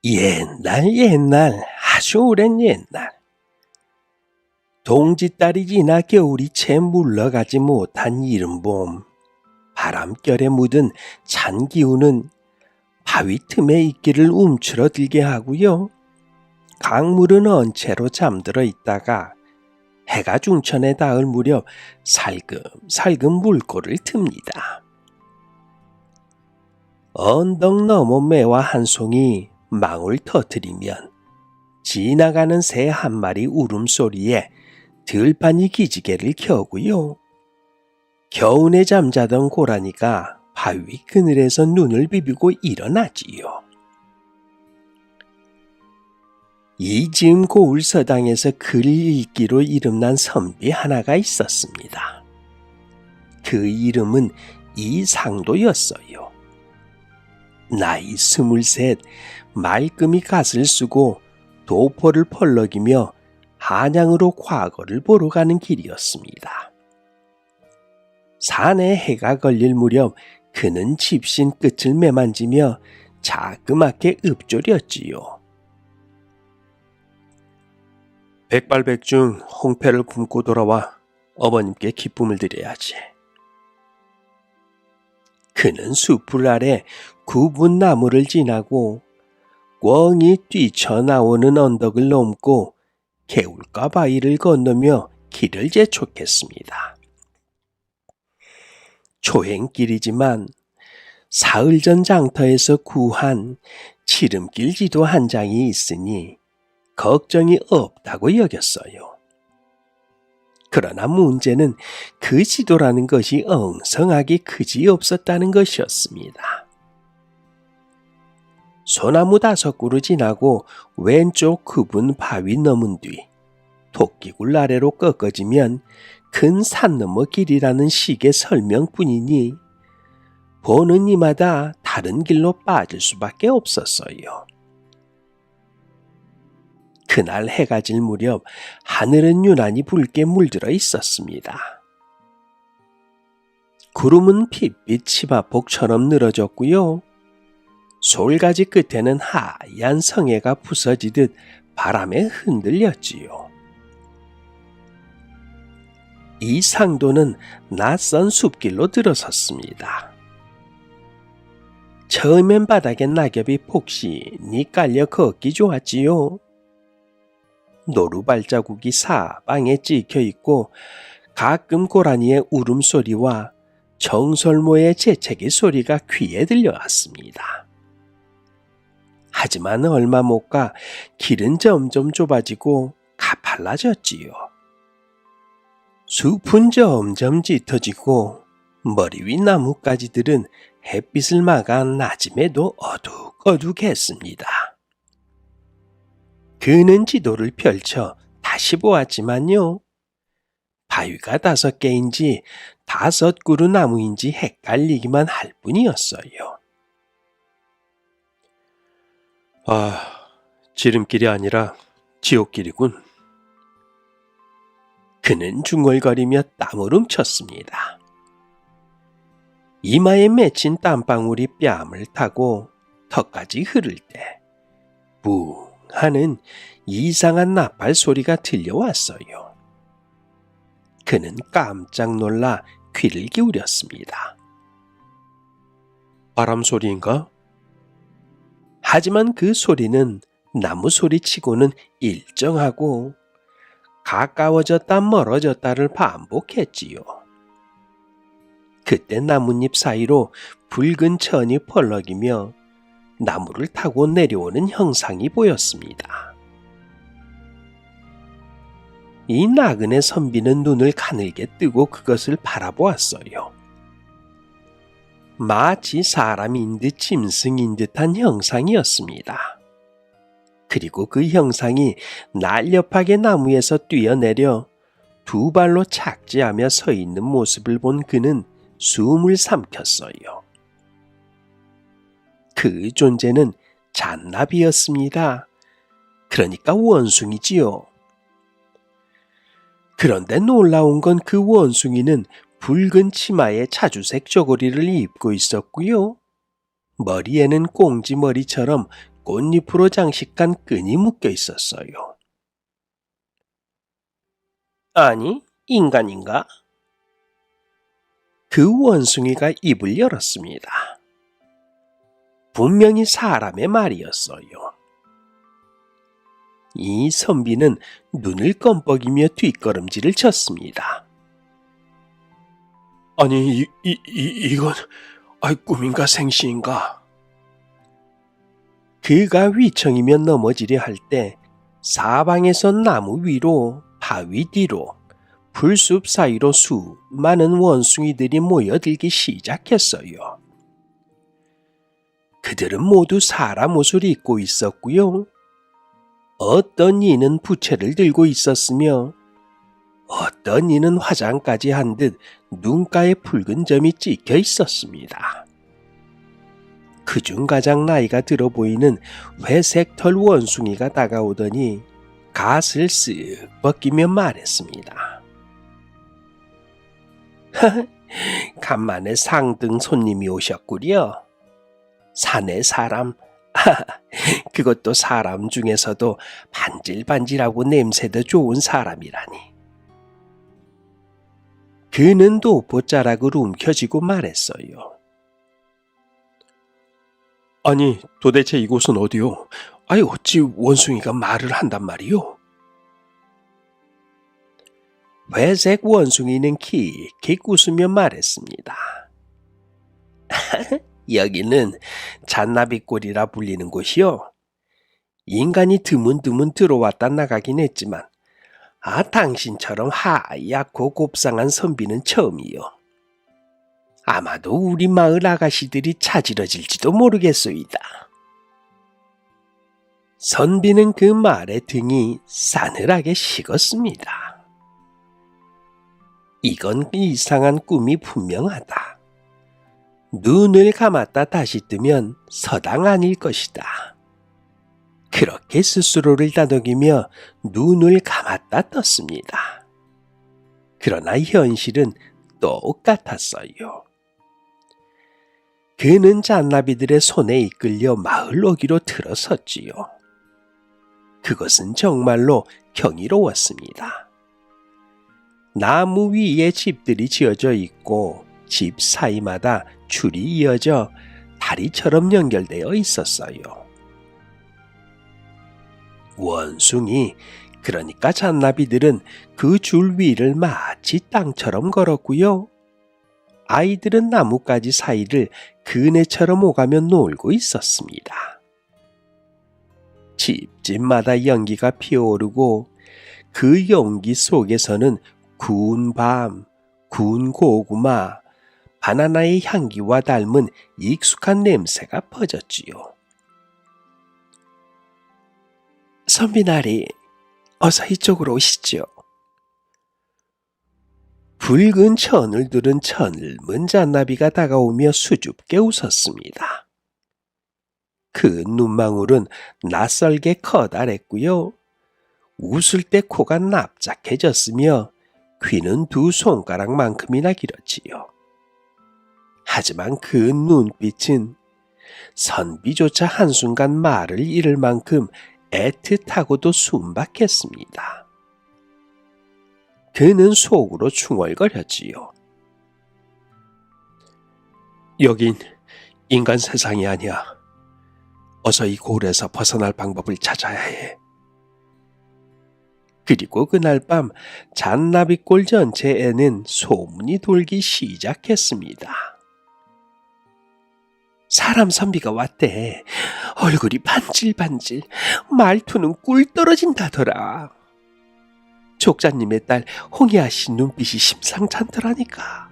옛날, 아주 오랜 옛날. 동짓달이 지나 겨울이 채 물러가지 못한 이른봄, 바람결에 묻은 찬 기운은 바위 틈에 있기를 움츠러들게 하고요. 강물은 언체로 잠들어 있다가 해가 중천에 닿을 무렵 살금살금 물꼬를 틉니다. 언덕 너머 매와 한 송이 망울 터뜨리면 지나가는 새 한 마리 울음소리에 들판이 기지개를 켜고요. 겨우내 잠자던 고라니가 바위 그늘에서 눈을 비비고 일어나지요. 이 즈음 고을 서당에서 글 읽기로 이름난 선비 하나가 있었습니다. 그 이름은 이상도였어요. 나이 23, 말끔히 갓을 쓰고 도포를 펄럭이며 한양으로 과거를 보러 가는 길이었습니다. 산에 해가 걸릴 무렵 그는 집신 끝을 매만지며 자그맣게 읊조렸지요. 백발백중 홍패를 굶고 돌아와 어머님께 기쁨을 드려야지. 그는 숲풀 아래 굽은 나무를 지나고 꿩이 뛰쳐나오는 언덕을 넘고 개울가 바위를 건너며 길을 재촉했습니다. 초행길이지만 사흘 전 장터에서 구한 지름길 지도 한 장이 있으니 걱정이 없다고 여겼어요. 그러나 문제는 그 지도라는 것이 엉성하게 그지없었다는 것이었습니다. 소나무 5그루 지나고 왼쪽 굽은 바위 넘은 뒤 토끼굴 아래로 꺾어지면 큰 산 너머 길이라는 식의 설명뿐이니 보는 이마다 다른 길로 빠질 수밖에 없었어요. 그날 해가 질 무렵 하늘은 유난히 붉게 물들어 있었습니다. 구름은 핏빛 치마폭처럼 늘어졌고요. 솔가지 끝에는 하얀 성에가 부서지듯 바람에 흔들렸지요. 이 상도는 낯선 숲길로 들어섰습니다. 처음엔 바닥에 낙엽이 폭신히 깔려 걷기 좋았지요. 노루 발자국이 사방에 찍혀 있고 가끔 고라니의 울음소리와 정설모의 재채기 소리가 귀에 들려왔습니다. 하지만 얼마 못 가 길은 점점 좁아지고 가팔라졌지요. 숲은 점점 짙어지고 머리 위 나뭇가지들은 햇빛을 막아 낮임에도 어둑어둑했습니다. 그는 지도를 펼쳐 다시 보았지만요. 바위가 5개인지 5그루 나무인지 헷갈리기만 할 뿐이었어요. 지름길이 아니라 지옥길이군. 그는 중얼거리며 땀을 훔쳤습니다. 이마에 맺힌 땀방울이 뺨을 타고 턱까지 흐를 때 붕 하는 이상한 나팔 소리가 들려왔어요. 그는 깜짝 놀라 귀를 기울였습니다. 바람 소리인가? 하지만 그 소리는 나무 소리치고는 일정하고 가까워졌다 멀어졌다를 반복했지요. 그때 나뭇잎 사이로 붉은 천이 펄럭이며 나무를 타고 내려오는 형상이 보였습니다. 이 나그네 선비는 눈을 가늘게 뜨고 그것을 바라보았어요. 마치 사람인 듯 짐승인 듯한 형상이었습니다. 그리고 그 형상이 날렵하게 나무에서 뛰어내려 2발로 착지하며 서 있는 모습을 본 그는 숨을 삼켰어요. 그 존재는 잔나비였습니다. 그러니까 원숭이지요. 그런데 놀라운 건 그 원숭이는 붉은 치마에 자주색 저고리를 입고 있었고요. 머리에는 꽁지머리처럼 꽃잎으로 장식한 끈이 묶여 있었어요. 아니, 인간인가? 그 원숭이가 입을 열었습니다. 분명히 사람의 말이었어요. 이 선비는 눈을 껌뻑이며 뒷걸음질을 쳤습니다. 아니, 이건 꿈인가 생시인가? 그가 휘청이며 넘어지려 할 때 사방에서 나무 위로 바위 뒤로 풀숲 사이로 수많은 원숭이들이 모여들기 시작했어요. 그들은 모두 사람 옷을 입고 있었고요. 어떤 이는 부채를 들고 있었으며 어떤 이는 화장까지 한 듯 눈가에 붉은 점이 찍혀 있었습니다. 그중 가장 나이가 들어 보이는 회색 털 원숭이가 다가오더니 갓을 쓱 벗기며 말했습니다. 간만에 상등 손님이 오셨구려. 사내 사람, 그것도 사람 중에서도 반질반질하고 냄새도 좋은 사람이라니. 그는 도포자락을 움켜쥐고 말했어요. 아니, 도대체 이곳은 어디요? 어찌 원숭이가 말을 한단 말이요? 회색 원숭이는 킥킥 웃으며 말했습니다. 여기는 잔나비골이라 불리는 곳이요. 인간이 드문드문 들어왔다 나가긴 했지만 당신처럼 하얗고 곱상한 선비는 처음이요. 아마도 우리 마을 아가씨들이 차지러질지도 모르겠소이다. 선비는 그 말에 등이 싸늘하게 식었습니다. 이건 이상한 꿈이 분명하다. 눈을 감았다 다시 뜨면 서당 아닐 것이다. 그렇게 스스로를 다독이며 눈을 감았다 떴습니다. 그러나 현실은 똑같았어요. 그는 잔나비들의 손에 이끌려 마을 어귀로 들어섰지요. 그것은 정말로 경이로웠습니다. 나무 위에 집들이 지어져 있고 집 사이마다 줄이 이어져 다리처럼 연결되어 있었어요. 원숭이, 그러니까 잔나비들은 그 줄 위를 마치 땅처럼 걸었고요. 아이들은 나뭇가지 사이를 그네처럼 오가며 놀고 있었습니다. 집집마다 연기가 피어오르고 그 연기 속에서는 구운 밤, 구운 고구마, 바나나의 향기와 닮은 익숙한 냄새가 퍼졌지요. 선비나리, 어서 이쪽으로 오시죠. 붉은 천을 두른 젊은 잔나비가 다가오며 수줍게 웃었습니다. 그 눈망울은 낯설게 커다랬고요. 웃을 때 코가 납작해졌으며 귀는 두 손가락만큼이나 길었지요. 하지만 그 눈빛은 선비조차 한순간 말을 잃을 만큼 애틋하고도 순박했습니다. 그는 속으로 중얼거렸지요. 여긴 인간 세상이 아니야. 어서 이 골에서 벗어날 방법을 찾아야 해. 그리고 그날 밤 잔나비골 전체에는 소문이 돌기 시작했습니다. 사람 선비가 왔대. 얼굴이 반질반질, 말투는 꿀 떨어진다더라. 족자님의 딸 홍희아씨 눈빛이 심상찮더라니까.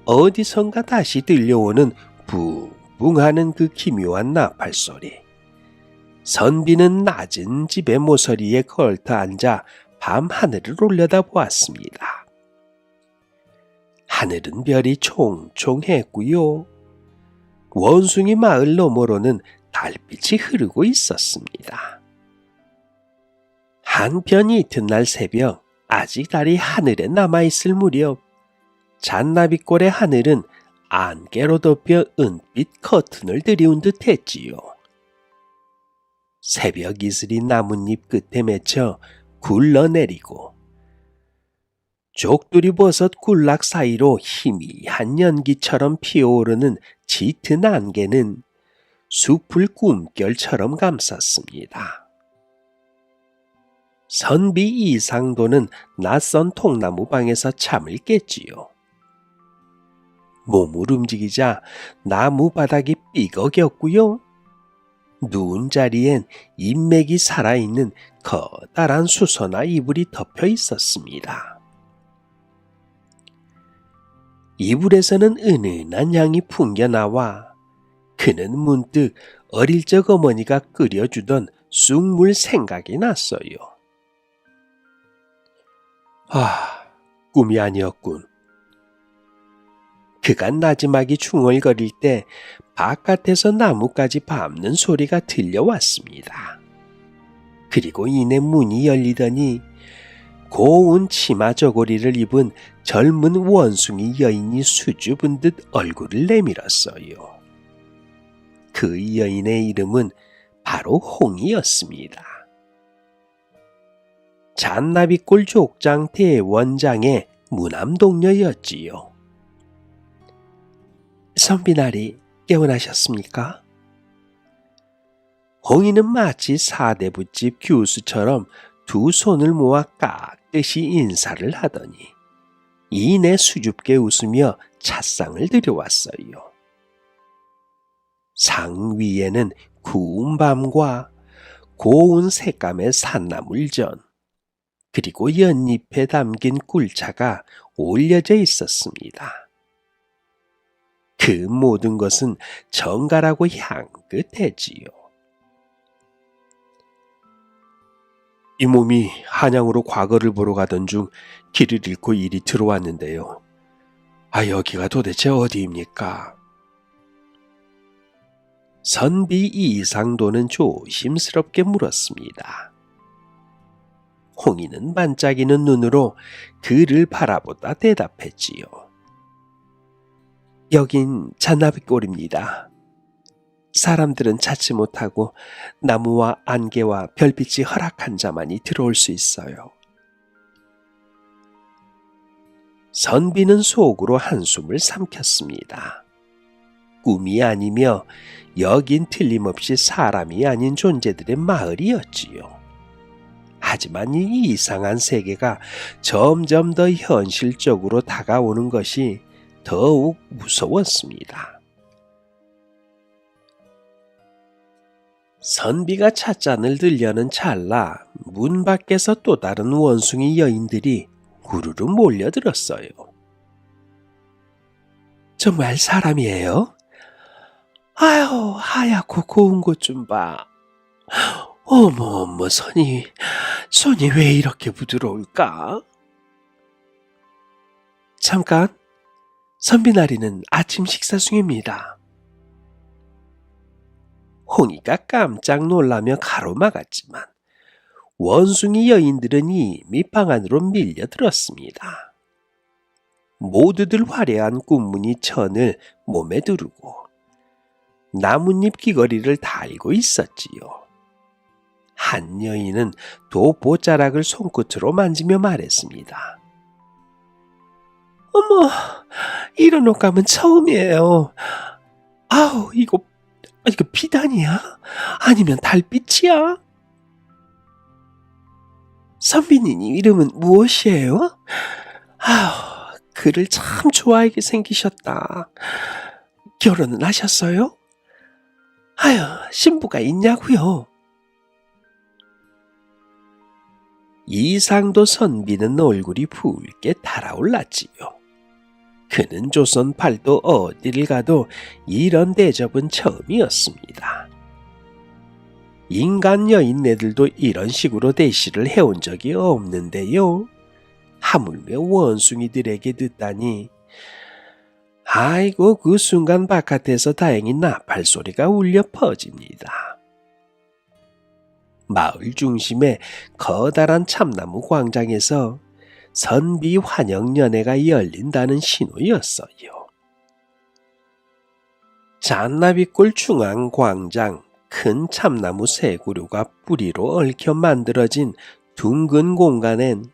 어디선가 다시 들려오는 붕붕하는 그 기묘한 나팔소리. 선비는 낮은 집의 모서리에 걸터 앉아 밤하늘을 올려다보았습니다. 하늘은 별이 총총했고요. 원숭이 마을 너머로는 달빛이 흐르고 있었습니다. 한편 이튿날 새벽, 아직 달이 하늘에 남아있을 무렵 잔나비골의 하늘은 안개로 덮여 은빛 커튼을 들이운 듯 했지요. 새벽 이슬이 나뭇잎 끝에 맺혀 굴러내리고 족두리버섯 굴락 사이로 희미한 연기처럼 피어오르는 짙은 안개는 숲을 꿈결처럼 감쌌습니다. 선비 이상도는 낯선 통나무 방에서 잠을 깼지요. 몸을 움직이자 나무 바닥이 삐걱였고요. 누운 자리엔 인맥이 살아있는 커다란 수서나 이불이 덮여 있었습니다. 이불에서는 은은한 향이 풍겨나와 그는 문득 어릴 적 어머니가 끓여주던 쑥물 생각이 났어요. 꿈이 아니었군. 그간 나지막이 중얼거릴 때 바깥에서 나뭇가지 밟는 소리가 들려왔습니다. 그리고 이내 문이 열리더니 고운 치마 저고리를 입은 젊은 원숭이 여인이 수줍은 듯 얼굴을 내밀었어요. 그 여인의 이름은 바로 홍이었습니다. 잔나비골 족장 대원장의 무남동녀였지요. 선비나리 깨어나셨습니까? 홍이는 마치 사대부집 교수처럼 두 손을 모아 깍듯이 인사를 하더니 이내 수줍게 웃으며 찻상을 들여왔어요. 상 위에는 구운 밤과 고운 색감의 산나물전, 그리고 연잎에 담긴 꿀차가 올려져 있었습니다. 그 모든 것은 정갈하고 향긋했지요. 이 몸이 한양으로 과거를 보러 가던 중 길을 잃고 이리 들어왔는데요. 여기가 도대체 어디입니까? 선비 이상도는 조심스럽게 물었습니다. 홍이는 반짝이는 눈으로 그를 바라보다 대답했지요. 여긴 잔나비골입니다. 사람들은 찾지 못하고 나무와 안개와 별빛이 허락한 자만이 들어올 수 있어요. 선비는 속으로 한숨을 삼켰습니다. 꿈이 아니며 여긴 틀림없이 사람이 아닌 존재들의 마을이었지요. 하지만 이 이상한 세계가 점점 더 현실적으로 다가오는 것이 더욱 무서웠습니다. 선비가 찻잔을 들려는 찰나 문 밖에서 또 다른 원숭이 여인들이 우르르 몰려들었어요. 정말 사람이에요? 아유, 하얗고 고운 것 좀 봐. 어머, 손이 왜 이렇게 부드러울까? 잠깐, 선비나리는 아침 식사 중입니다. 홍이가 깜짝 놀라며 가로막았지만 원숭이 여인들은 이미 방 안으로 밀려들었습니다. 모두들 화려한 꽃무늬 천을 몸에 두르고 나뭇잎 귀걸이를 달고 있었지요. 한 여인은 도보자락을 손끝으로 만지며 말했습니다. 어머, 이런 옷감은 처음이에요. 아우, 이거 비단이야? 아니면 달빛이야? 선비님 이름은 무엇이에요? 아우, 그를 참 좋아하게 생기셨다. 결혼은 하셨어요? 아유, 신부가 있냐고요? 이상도 선비는 얼굴이 붉게 달아올랐지요. 그는 조선 팔도 어디를 가도 이런 대접은 처음이었습니다. 인간 여인네들도 이런 식으로 대시를 해온 적이 없는데요. 하물며 원숭이들에게 듣다니. 아이고, 그 순간 바깥에서 다행히 나팔 소리가 울려 퍼집니다. 마을 중심의 커다란 참나무 광장에서 선비 환영 연회가 열린다는 신호였어요. 잔나비골 중앙 광장, 큰 참나무 세 그루가 뿌리로 얽혀 만들어진 둥근 공간엔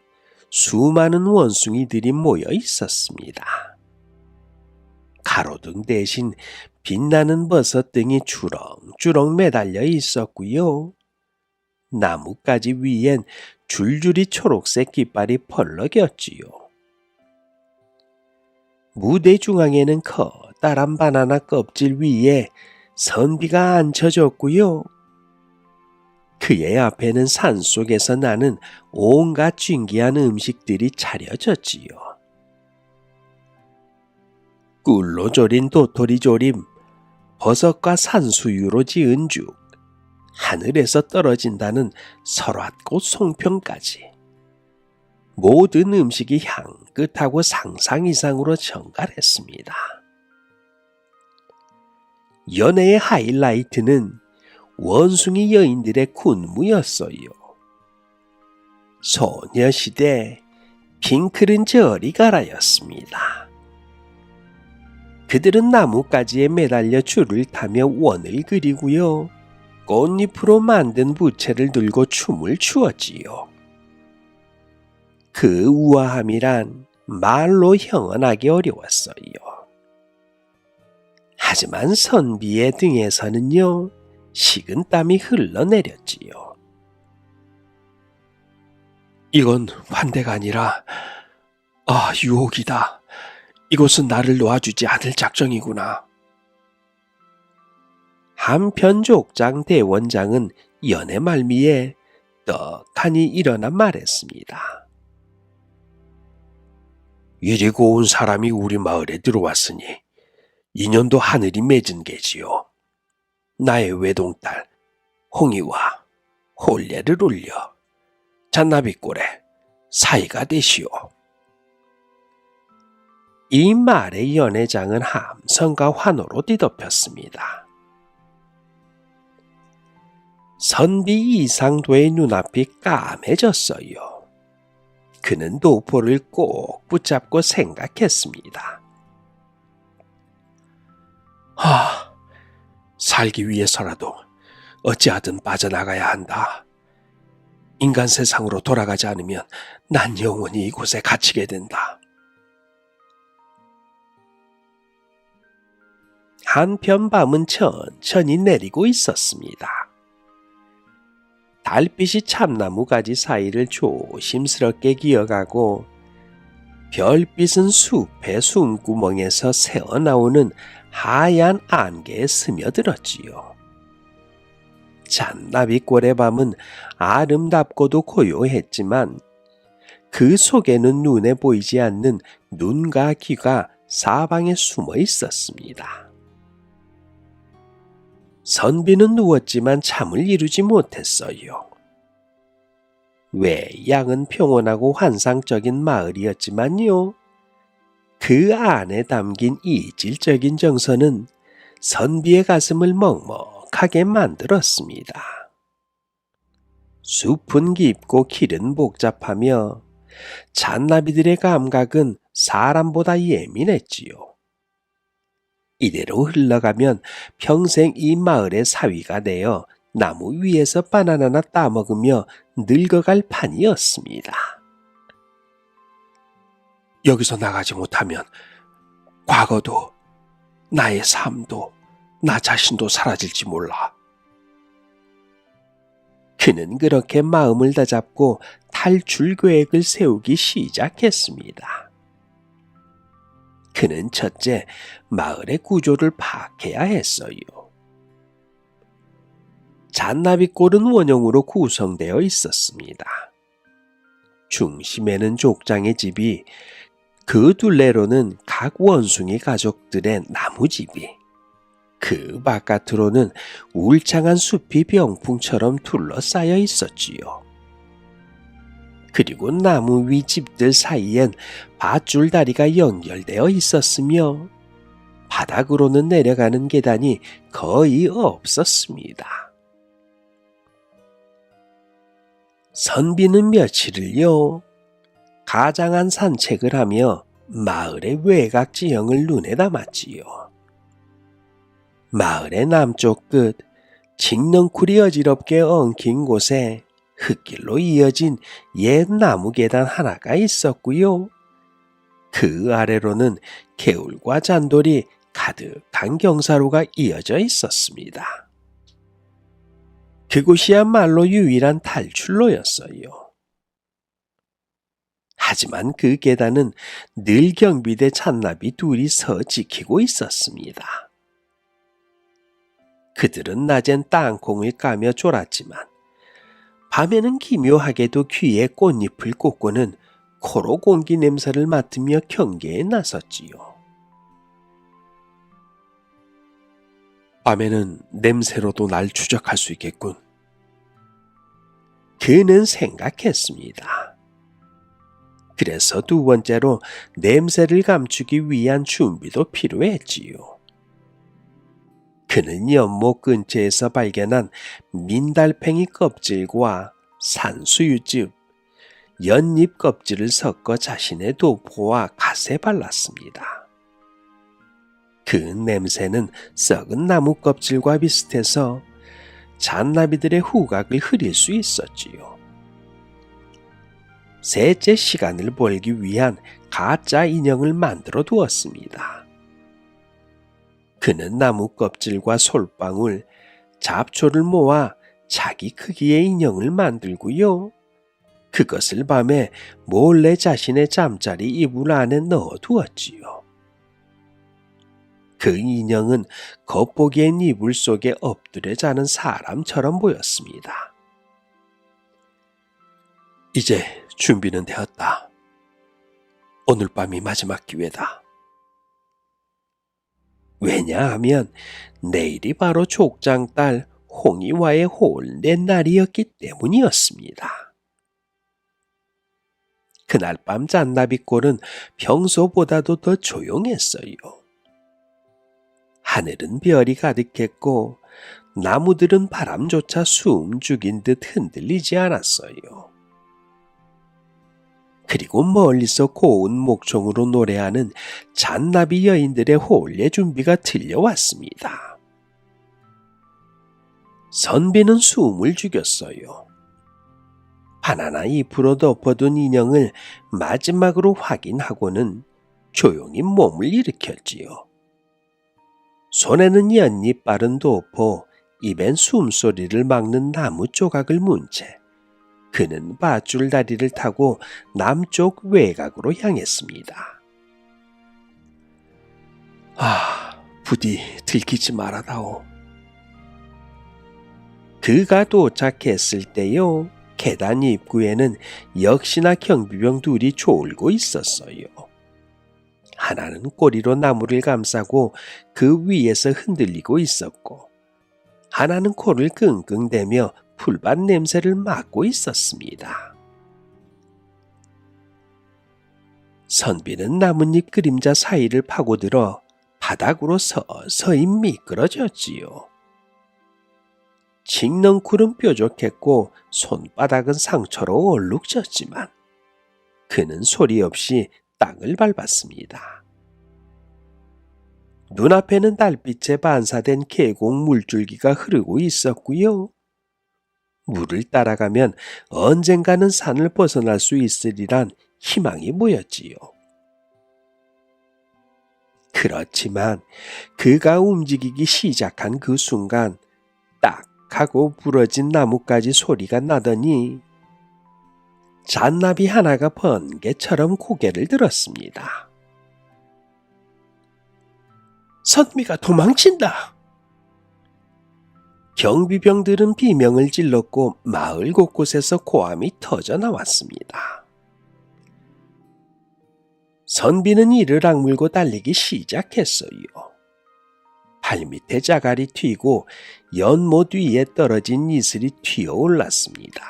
수많은 원숭이들이 모여 있었습니다. 가로등 대신 빛나는 버섯 등이 주렁주렁 매달려 있었고요. 나뭇가지 위엔 줄줄이 초록색 깃발이 펄럭였지요. 무대 중앙에는 커다란 바나나 껍질 위에 선비가 앉혀졌고요. 그의 앞에는 산속에서 나는 온갖 진귀한 음식들이 차려졌지요. 꿀로 졸인 도토리조림, 버섯과 산수유로 지은 죽, 하늘에서 떨어진다는 설화꽃 송편까지 모든 음식이 향긋하고 상상 이상으로 정갈했습니다. 연애의 하이라이트는 원숭이 여인들의 군무였어요. 소녀시대 핑크른즈 어리가라였습니다. 그들은 나뭇가지에 매달려 줄을 타며 원을 그리고요. 꽃잎으로 만든 부채를 들고 춤을 추었지요. 그 우아함이란 말로 형언하기 어려웠어요. 하지만 선비의 등에서는요, 식은땀이 흘러내렸지요. 이건 환대가 아니라 유혹이다. 이곳은 나를 놓아주지 않을 작정이구나. 한편 족장 대원장은 연애 말미에 떡하니 일어나 말했습니다. 이리 고운 사람이 우리 마을에 들어왔으니 인연도 하늘이 맺은 게지요. 나의 외동딸 홍이와 혼례를 올려 잔나비골에 사이가 되시오. 이 말에 연회장은 함성과 환호로 뒤덮였습니다. 선비 이상도의 눈앞이 까매졌어요. 그는 도포를 꼭 붙잡고 생각했습니다. 살기 위해서라도 어찌하든 빠져나가야 한다. 인간 세상으로 돌아가지 않으면 난 영원히 이곳에 갇히게 된다. 한편 밤은 천천히 내리고 있었습니다. 달빛이 참나무 가지 사이를 조심스럽게 기어가고 별빛은 숲의 숨구멍에서 새어나오는 하얀 안개에 스며들었지요. 잔나비골의 밤은 아름답고도 고요했지만 그 속에는 눈에 보이지 않는 눈과 귀가 사방에 숨어 있었습니다. 선비는 누웠지만 잠을 이루지 못했어요. 외양은 평온하고 환상적인 마을이었지만요. 그 안에 담긴 이질적인 정서는 선비의 가슴을 먹먹하게 만들었습니다. 숲은 깊고 길은 복잡하며 잔나비들의 감각은 사람보다 예민했지요. 이대로 흘러가면 평생 이 마을의 사위가 되어 나무 위에서 바나나나 따먹으며 늙어갈 판이었습니다. 여기서 나가지 못하면 과거도 나의 삶도 나 자신도 사라질지 몰라. 그는 그렇게 마음을 다잡고 탈출 계획을 세우기 시작했습니다. 그는 첫째, 마을의 구조를 파악해야 했어요. 잔나비골은 원형으로 구성되어 있었습니다. 중심에는 족장의 집이, 그 둘레로는 각 원숭이 가족들의 나무집이, 그 바깥으로는 울창한 숲이 병풍처럼 둘러싸여 있었지요. 그리고 나무 위 집들 사이엔 밧줄 다리가 연결되어 있었으며 바닥으로는 내려가는 계단이 거의 없었습니다. 선비는 며칠을요, 가장한 산책을 하며 마을의 외곽 지형을 눈에 담았지요. 마을의 남쪽 끝 직넝쿨이 어지럽게 엉킨 곳에 흙길로 이어진 옛 나무 계단 하나가 있었고요. 그 아래로는 개울과 잔돌이 가득한 경사로가 이어져 있었습니다. 그곳이야말로 유일한 탈출로였어요. 하지만 그 계단은 늘 경비대 잔나비 둘이 서 지키고 있었습니다. 그들은 낮엔 땅콩을 까며 졸았지만 밤에는 기묘하게도 귀에 꽃잎을 꽂고는 코로 공기 냄새를 맡으며 경계에 나섰지요. 밤에는 냄새로도 날 추적할 수 있겠군. 그는 생각했습니다. 그래서 두 번째로 냄새를 감추기 위한 준비도 필요했지요. 그는 연못 근처에서 발견한 민달팽이 껍질과 산수유즙, 연잎 껍질을 섞어 자신의 도포와 갓에 발랐습니다. 그 냄새는 썩은 나무 껍질과 비슷해서 잔나비들의 후각을 흐릴 수 있었지요. 셋째, 시간을 벌기 위한 가짜 인형을 만들어 두었습니다. 그는 나무 껍질과 솔방울, 잡초를 모아 자기 크기의 인형을 만들고요. 그것을 밤에 몰래 자신의 잠자리 이불 안에 넣어 두었지요. 그 인형은 겉보기엔 이불 속에 엎드려 자는 사람처럼 보였습니다. 이제 준비는 되었다. 오늘 밤이 마지막 기회다. 왜냐하면 내일이 바로 족장딸 홍이와의 호을내 날이었기 때문이었습니다. 그날 밤 잔나비골은 평소보다도 더 조용했어요. 하늘은 별이 가득했고 나무들은 바람조차 숨죽인 듯 흔들리지 않았어요. 그리고 멀리서 고운 목청으로 노래하는 잔나비 여인들의 호을례 준비가 들려왔습니다. 선비는 숨을 죽였어요. 바나나 잎으로 덮어둔 인형을 마지막으로 확인하고는 조용히 몸을 일으켰지요. 손에는 연잎 바른 도포, 입엔 숨소리를 막는 나무 조각을 문 채 그는 밧줄 다리를 타고 남쪽 외곽으로 향했습니다. 부디 들키지 말아다오. 그가 도착했을 때요, 계단 입구에는 역시나 경비병 둘이 졸고 있었어요. 하나는 꼬리로 나무를 감싸고 그 위에서 흔들리고 있었고, 하나는 코를 끙끙대며 풀밭 냄새를 맡고 있었습니다. 선비는 나뭇잎 그림자 사이를 파고들어 바닥으로 서서히 미끄러졌지요. 직넝쿨은 뾰족했고 손바닥은 상처로 얼룩졌지만 그는 소리 없이 땅을 밟았습니다. 눈앞에는 달빛에 반사된 계곡 물줄기가 흐르고 있었고요. 물을 따라가면 언젠가는 산을 벗어날 수 있으리란 희망이 보였지요. 그렇지만 그가 움직이기 시작한 그 순간 딱 하고 부러진 나뭇가지 소리가 나더니 잔나비 하나가 번개처럼 고개를 들었습니다. 선비가 도망친다. 경비병들은 비명을 질렀고 마을 곳곳에서 고함이 터져 나왔습니다. 선비는 이를 악물고 달리기 시작했어요. 발밑에 자갈이 튀고 연못 위에 떨어진 이슬이 튀어올랐습니다.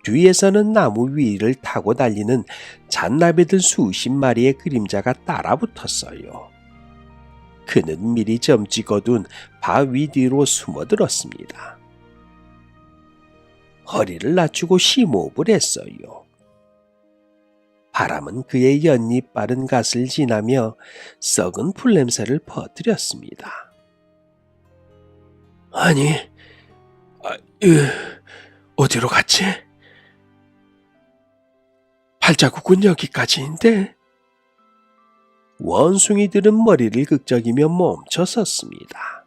뒤에서는 나무 위를 타고 달리는 잔나비들 수십 마리의 그림자가 따라붙었어요. 그는 미리 점찍 거둔 바위 뒤로 숨어들었습니다. 허리를 낮추고 심호흡을 했어요. 바람은 그의 연잎 바른 갓을 지나며 썩은 풀냄새를 퍼뜨렸습니다. 아니, 으, 어디로 갔지? 발자국은 여기까지인데. 원숭이들은 머리를 극적이며 멈춰섰습니다.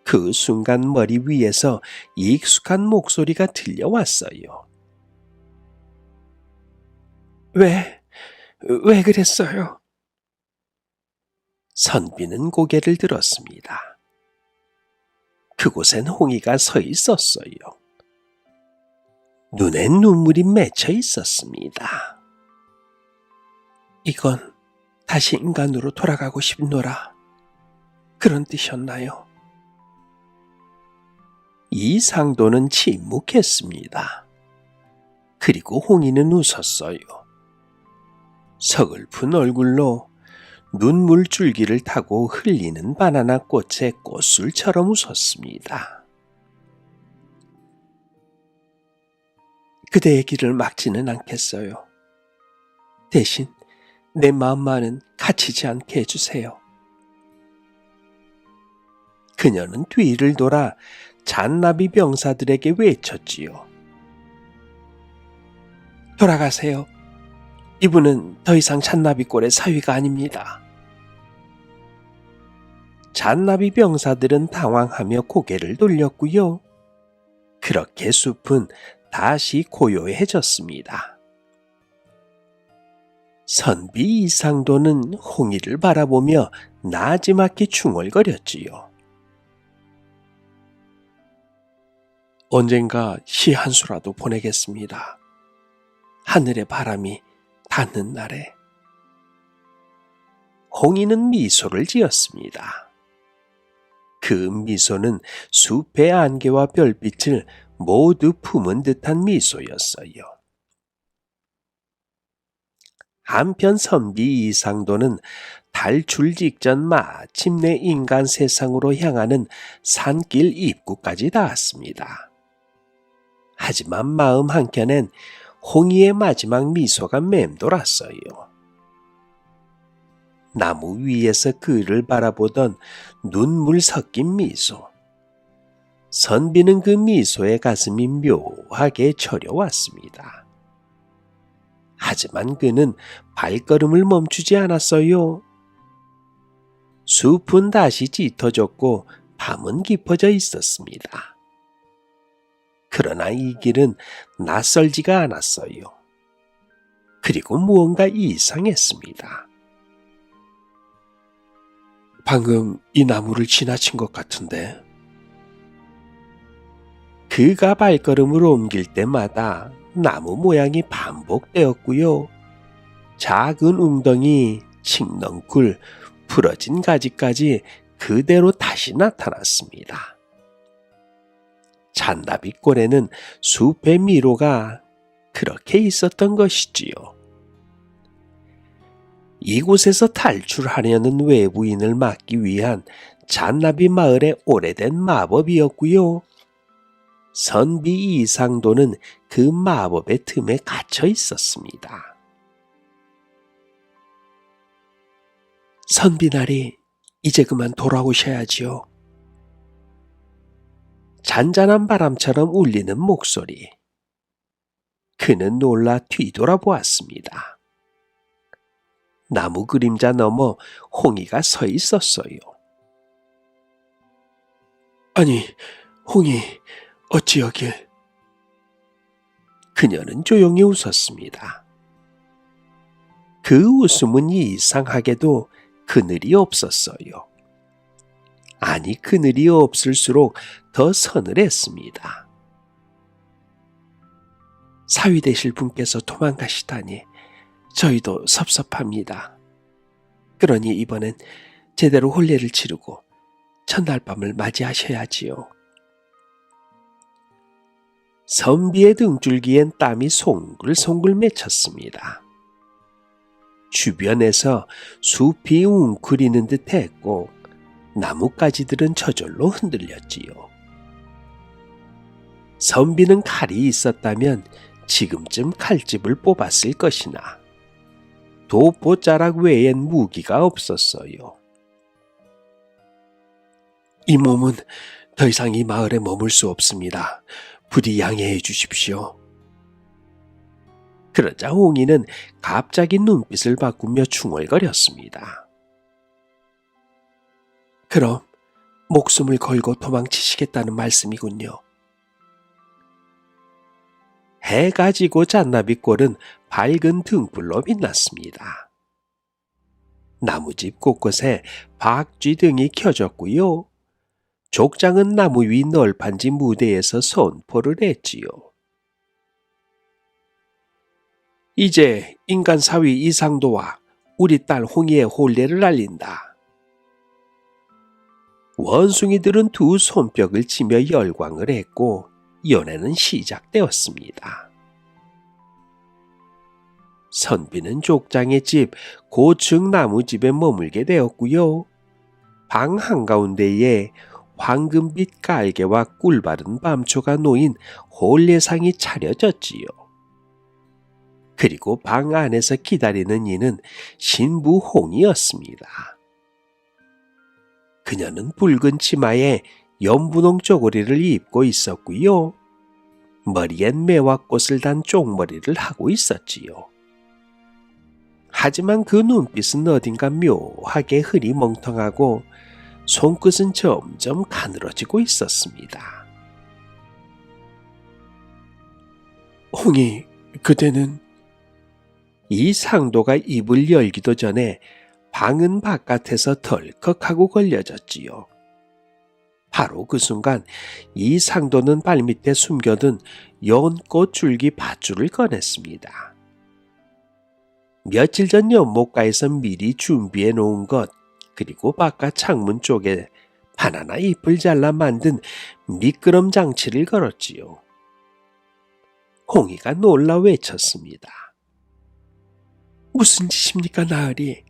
그 순간 머리 위에서 익숙한 목소리가 들려왔어요. 왜 그랬어요? 선비는 고개를 들었습니다. 그곳엔 홍이가 서 있었어요. 눈엔 눈물이 맺혀 있었습니다. 이건 다시 인간으로 돌아가고 싶노라. 그런 뜻이었나요? 이 상도는 침묵했습니다. 그리고 홍이는 웃었어요. 서글픈 얼굴로 눈물 줄기를 타고 흘리는 바나나 꽃의 꽃술처럼 웃었습니다. 그대의 길을 막지는 않겠어요. 대신 내 마음만은 갇히지 않게 해주세요. 그녀는 뒤를 돌아 잔나비 병사들에게 외쳤지요. 돌아가세요. 이분은 더 이상 잔나비 꼴의 사위가 아닙니다. 잔나비 병사들은 당황하며 고개를 돌렸고요. 그렇게 숲은 다시 고요해졌습니다. 선비 이상도는 홍이를 바라보며 나지막히 중얼거렸지요. 언젠가 시 한 수라도 보내겠습니다. 하늘의 바람이 닿는 날에. 홍이는 미소를 지었습니다. 그 미소는 숲의 안개와 별빛을 모두 품은 듯한 미소였어요. 한편 선비 이상도는 탈출 직전 마침내 인간 세상으로 향하는 산길 입구까지 닿았습니다. 하지만 마음 한켠엔 홍이의 마지막 미소가 맴돌았어요. 나무 위에서 그를 바라보던 눈물 섞인 미소. 선비는 그 미소에 가슴이 묘하게 저려왔습니다. 하지만 그는 발걸음을 멈추지 않았어요. 숲은 다시 짙어졌고 밤은 깊어져 있었습니다. 그러나 이 길은 낯설지가 않았어요. 그리고 무언가 이상했습니다. 방금 이 나무를 지나친 것 같은데. 그가 발걸음을 옮길 때마다 나무 모양이 반복되었고요. 작은 웅덩이, 칡넝쿨, 부러진 가지까지 그대로 다시 나타났습니다. 잔나비 꼴에는 숲의 미로가 그렇게 있었던 것이지요. 이곳에서 탈출하려는 외부인을 막기 위한 잔나비 마을의 오래된 마법이었고요. 선비 이상도는 그 마법의 틈에 갇혀 있었습니다. 선비나리, 이제 그만 돌아오셔야지요. 잔잔한 바람처럼 울리는 목소리. 그는 놀라 뒤돌아보았습니다. 나무 그림자 너머 홍이가 서 있었어요. 아니, 홍이, 어찌 여길? 그녀는 조용히 웃었습니다. 그 웃음은 이상하게도 그늘이 없었어요. 아니, 그늘이 없을수록 더 서늘했습니다. 사위 되실 분께서 도망가시다니 저희도 섭섭합니다. 그러니 이번엔 제대로 혼례를 치르고 첫날 밤을 맞이하셔야지요. 선비의 등줄기엔 땀이 송글송글 맺혔습니다. 주변에서 숲이 웅크리는 듯 했고 나뭇가지들은 저절로 흔들렸지요. 선비는 칼이 있었다면 지금쯤 칼집을 뽑았을 것이나 도포자락 외엔 무기가 없었어요. 이 몸은 더 이상 이 마을에 머물 수 없습니다. 부디 양해해 주십시오. 그러자 홍이는 갑자기 눈빛을 바꾸며 중얼거렸습니다. 그럼 목숨을 걸고 도망치시겠다는 말씀이군요. 해가 지고 잣나비골은 밝은 등불로 빛났습니다. 나무집 곳곳에 박쥐 등이 켜졌고요. 족장은 나무 위 널판지 무대에서 선포를 했지요. 이제 인간 사위 이상도와 우리 딸 홍이의 혼례를 알린다. 원숭이들은 두 손뼉을 치며 열광을 했고 연애는 시작되었습니다. 선비는 족장의 집 고층 나무집에 머물게 되었고요. 방 한가운데에 황금빛 깔개와 꿀바른 밤초가 놓인 혼례상이 차려졌지요. 그리고 방 안에서 기다리는 이는 신부 홍이었습니다. 그녀는 붉은 치마에 연분홍 쪼고리를 입고 있었고요. 머리엔 매화꽃을 단 쪽머리를 하고 있었지요. 하지만 그 눈빛은 어딘가 묘하게 흐리멍텅하고 손끝은 점점 가늘어지고 있었습니다. 홍이, 그대는? 이 상도가 입을 열기도 전에 방은 바깥에서 덜컥하고 걸려졌지요. 바로 그 순간 이 상도는 발밑에 숨겨둔 연꽃 줄기 밧줄을 꺼냈습니다. 며칠 전 연못가에서 미리 준비해 놓은 것, 그리고 바깥 창문 쪽에 바나나 잎을 잘라 만든 미끄럼 장치를 걸었지요. 홍이가 놀라 외쳤습니다. 무슨 짓입니까, 나으리?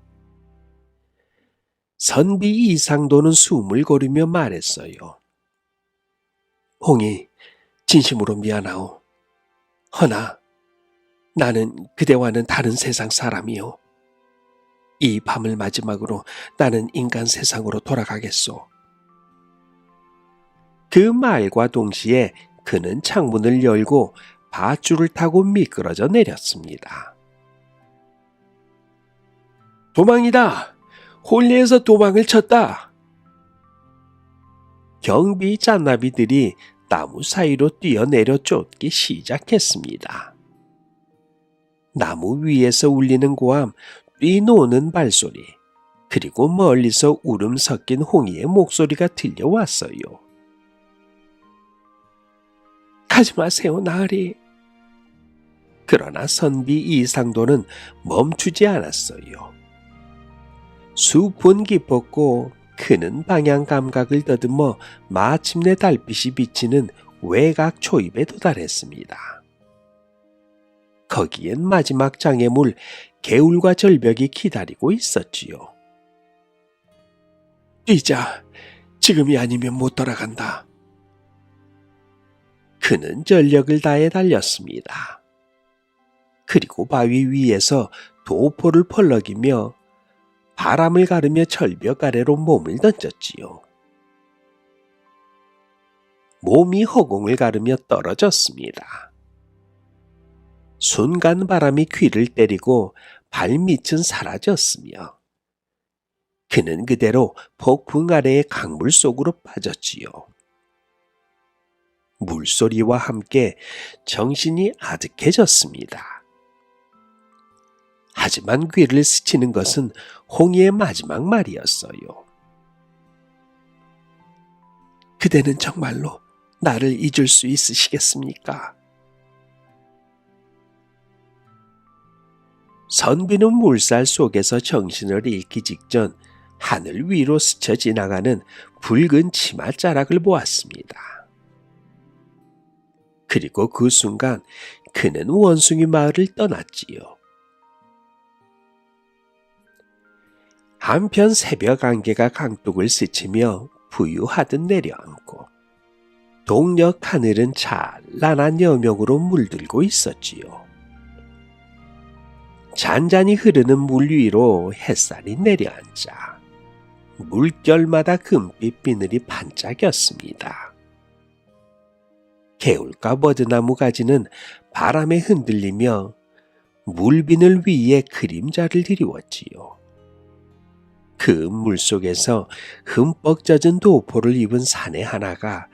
선비 이상도는 숨을 고르며 말했어요. 홍이, 진심으로 미안하오. 허나 나는 그대와는 다른 세상 사람이오. 이 밤을 마지막으로 나는 인간 세상으로 돌아가겠소. 그 말과 동시에 그는 창문을 열고 밧줄을 타고 미끄러져 내렸습니다. 도망이다! 혼례에서 도망을 쳤다! 경비 잣나비들이 나무 사이로 뛰어내려 쫓기 시작했습니다. 나무 위에서 울리는 고함, 뛰노는 발소리, 그리고 멀리서 울음 섞인 홍이의 목소리가 들려왔어요. 가지 마세요, 나으리. 그러나 선비 이상도는 멈추지 않았어요. 숲은 깊었고 그는 방향 감각을 더듬어 마침내 달빛이 비치는 외곽 초입에 도달했습니다. 거기엔 마지막 장애물 개울과 절벽이 기다리고 있었지요. 뛰자. 지금이 아니면 못 돌아간다. 그는 전력을 다해 달렸습니다. 그리고 바위 위에서 도포를 펄럭이며 바람을 가르며 절벽 아래로 몸을 던졌지요. 몸이 허공을 가르며 떨어졌습니다. 순간 바람이 귀를 때리고 발밑은 사라졌으며 그는 그대로 폭풍 아래의 강물 속으로 빠졌지요. 물소리와 함께 정신이 아득해졌습니다. 하지만 귀를 스치는 것은 홍이의 마지막 말이었어요. 그대는 정말로 나를 잊을 수 있으시겠습니까? 선비는 물살 속에서 정신을 잃기 직전 하늘 위로 스쳐 지나가는 붉은 치맛자락을 보았습니다. 그리고 그 순간 그는 원숭이 마을을 떠났지요. 한편 새벽 안개가 강둑을 스치며 부유하듯 내려앉고 동력 하늘은 찬란한 여명으로 물들고 있었지요. 잔잔히 흐르는 물 위로 햇살이 내려앉아 물결마다 금빛 비늘이 반짝였습니다. 개울가 버드나무 가지는 바람에 흔들리며 물비늘 위에 그림자를 드리웠지요. 그 물속에서 흠뻑 젖은 도포를 입은 사내 하나가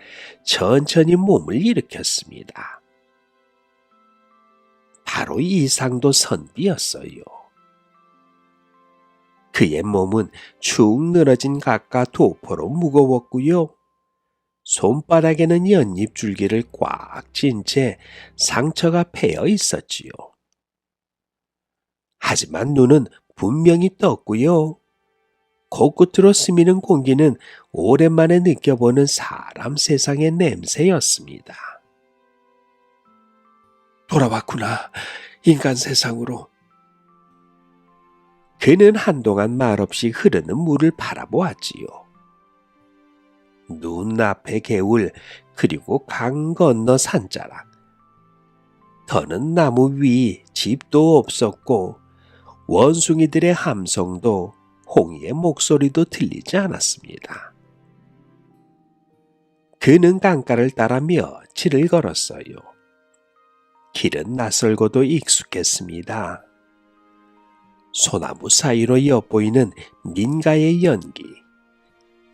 천천히 몸을 일으켰습니다. 바로 이상도 선비였어요. 그의 몸은 축 늘어진 각과 도포로 무거웠고요. 손바닥에는 연잎 줄기를 꽉 쥔 채 상처가 패여 있었지요. 하지만 눈은 분명히 떴고요. 코끝으로 스미는 공기는 오랜만에 느껴보는 사람 세상의 냄새였습니다. 돌아왔구나, 인간 세상으로. 그는 한동안 말없이 흐르는 물을 바라보았지요. 눈앞의 개울, 그리고 강 건너 산자락. 더는 나무 위 집도 없었고 원숭이들의 함성도 홍이의 목소리도 들리지 않았습니다. 그는 강가를 따라 며칠을 걸었어요. 길은 낯설고도 익숙했습니다. 소나무 사이로 엿보이는 민가의 연기,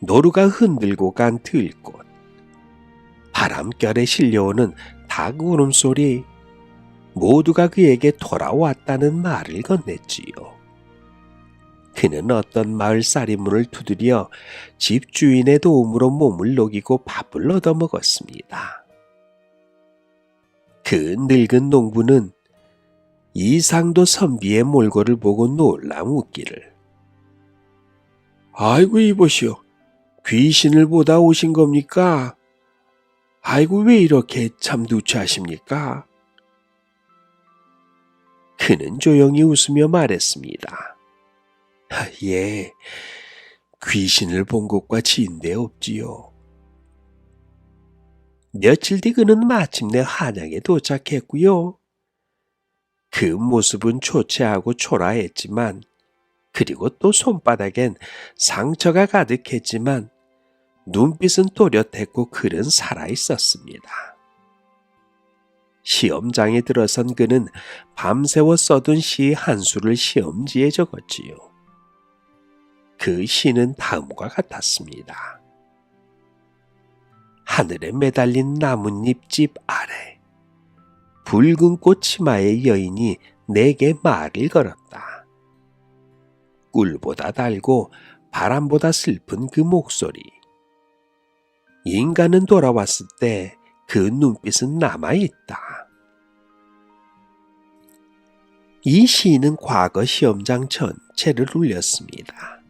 노루가 흔들고 간 들꽃, 바람결에 실려오는 닭 울음소리, 모두가 그에게 돌아왔다는 말을 건넸지요. 그는 어떤 마을 쌀이문을 두드려 집주인의 도움으로 몸을 녹이고 밥을 얻어먹었습니다. 그 늙은 농부는 이상도 선비의 몰골을 보고 놀라 웃기를. 아이고 이보시오. 귀신을 보다 오신 겁니까? 아이고 왜 이렇게 참 누추하십니까? 그는 조용히 웃으며 말했습니다. 예, 귀신을 본 것과 지인데 없지요. 며칠 뒤 그는 마침내 한양에 도착했고요. 그 모습은 초췌하고 초라했지만, 그리고 또 손바닥엔 상처가 가득했지만 눈빛은 또렷했고 글은 살아있었습니다. 시험장에 들어선 그는 밤새워 써둔 시 한 수를 시험지에 적었지요. 그 시는 다음과 같았습니다. 하늘에 매달린 나뭇잎집 아래 붉은 꽃 치마의 여인이 내게 말을 걸었다. 꿀보다 달고 바람보다 슬픈 그 목소리. 인간은 돌아왔을 때 그 눈빛은 남아있다. 이 시인은 과거 시험장 전체를 울렸습니다.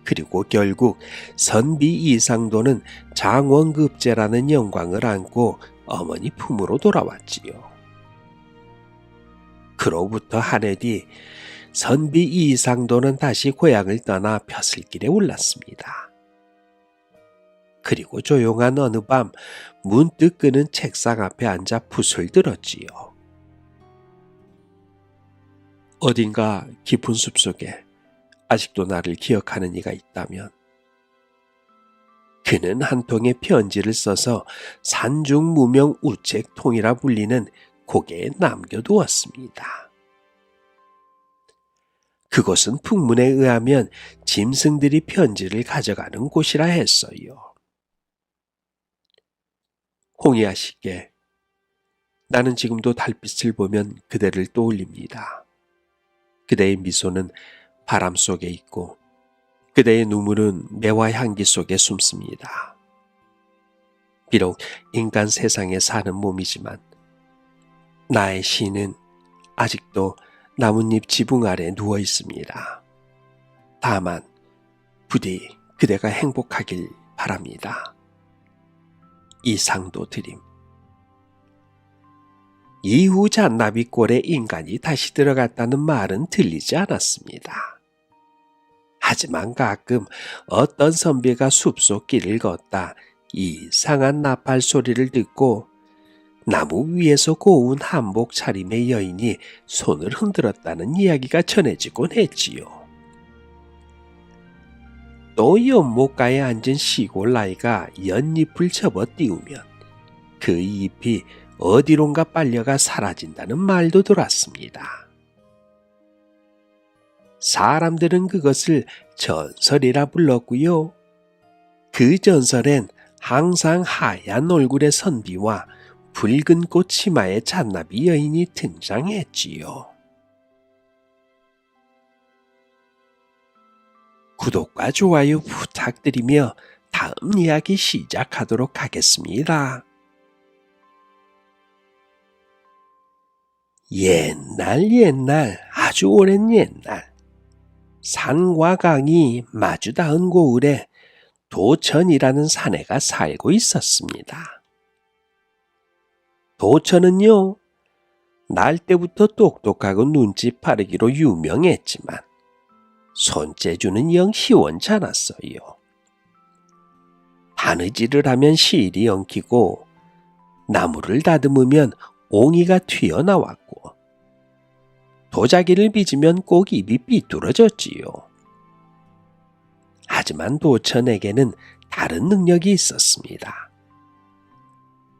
그리고 결국 선비 이상도는 장원급제라는 영광을 안고 어머니 품으로 돌아왔지요. 그로부터 한 해 뒤 선비 이상도는 다시 고향을 떠나 벼슬길에 올랐습니다. 그리고 조용한 어느 밤 문득 그는 책상 앞에 앉아 붓을 들었지요. 어딘가 깊은 숲속에 아직도 나를 기억하는 이가 있다면. 그는 한 통의 편지를 써서 산중 무명 우체통이라 불리는 고개에 남겨두었습니다. 그곳은 풍문에 의하면 짐승들이 편지를 가져가는 곳이라 했어요. 홍이아씨께 나는 지금도 달빛을 보면 그대를 떠올립니다. 그대의 미소는 바람 속에 있고 그대의 눈물은 매화 향기 속에 숨습니다. 비록 인간 세상에 사는 몸이지만 나의 시는 아직도 나뭇잎 지붕 아래 누워 있습니다. 다만 부디 그대가 행복하길 바랍니다. 이상도 드림. 이후 잔나비골에 인간이 다시 들어갔다는 말은 들리지 않았습니다. 하지만 가끔 어떤 선비가 숲속 길을 걷다 이상한 나팔 소리를 듣고 나무 위에서 고운 한복 차림의 여인이 손을 흔들었다는 이야기가 전해지곤 했지요. 또 연못가에 앉은 시골 아이가 연잎을 접어 띄우면 그 잎이 어디론가 빨려가 사라진다는 말도 돌았습니다. 사람들은 그것을 전설이라 불렀고요. 그 전설엔 항상 하얀 얼굴의 선비와 붉은 꽃 치마의 잔나비 여인이 등장했지요. 구독과 좋아요 부탁드리며 다음 이야기 시작하도록 하겠습니다. 옛날 아주 오랜 옛날 산과 강이 마주 닿은 고을에 도천이라는 사내가 살고 있었습니다. 도천은요, 날 때부터 똑똑하고 눈치 빠르기로 유명했지만 손재주는 영 시원치 않았어요. 바느질을 하면 실이 엉키고 나무를 다듬으면 옹이가 튀어나왔고 도자기를 빚으면 꼭 입이 삐뚤어졌지요. 하지만 도천에게는 다른 능력이 있었습니다.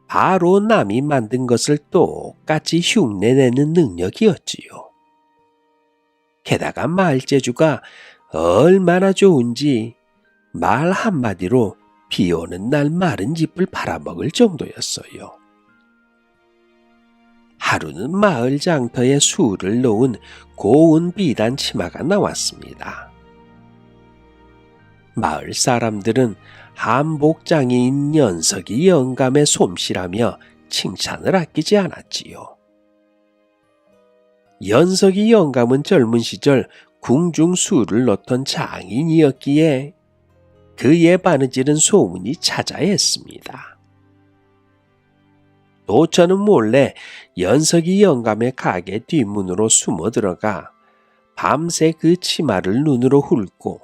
바로 남이 만든 것을 똑같이 흉내내는 능력이었지요. 게다가 말재주가 얼마나 좋은지 말 한마디로 비 오는 날 마른 짚을 팔아먹을 정도였어요. 하루는 마을 장터에 수를 놓은 고운 비단 치마가 나왔습니다. 마을 사람들은 한복장이인 연석이 영감의 솜씨라며 칭찬을 아끼지 않았지요. 연석이 영감은 젊은 시절 궁중 수를 놓던 장인이었기에 그의 바느질은 소문이 자자했습니다. 도천은 몰래 연석이 영감의 가게 뒷문으로 숨어 들어가 밤새 그 치마를 눈으로 훑고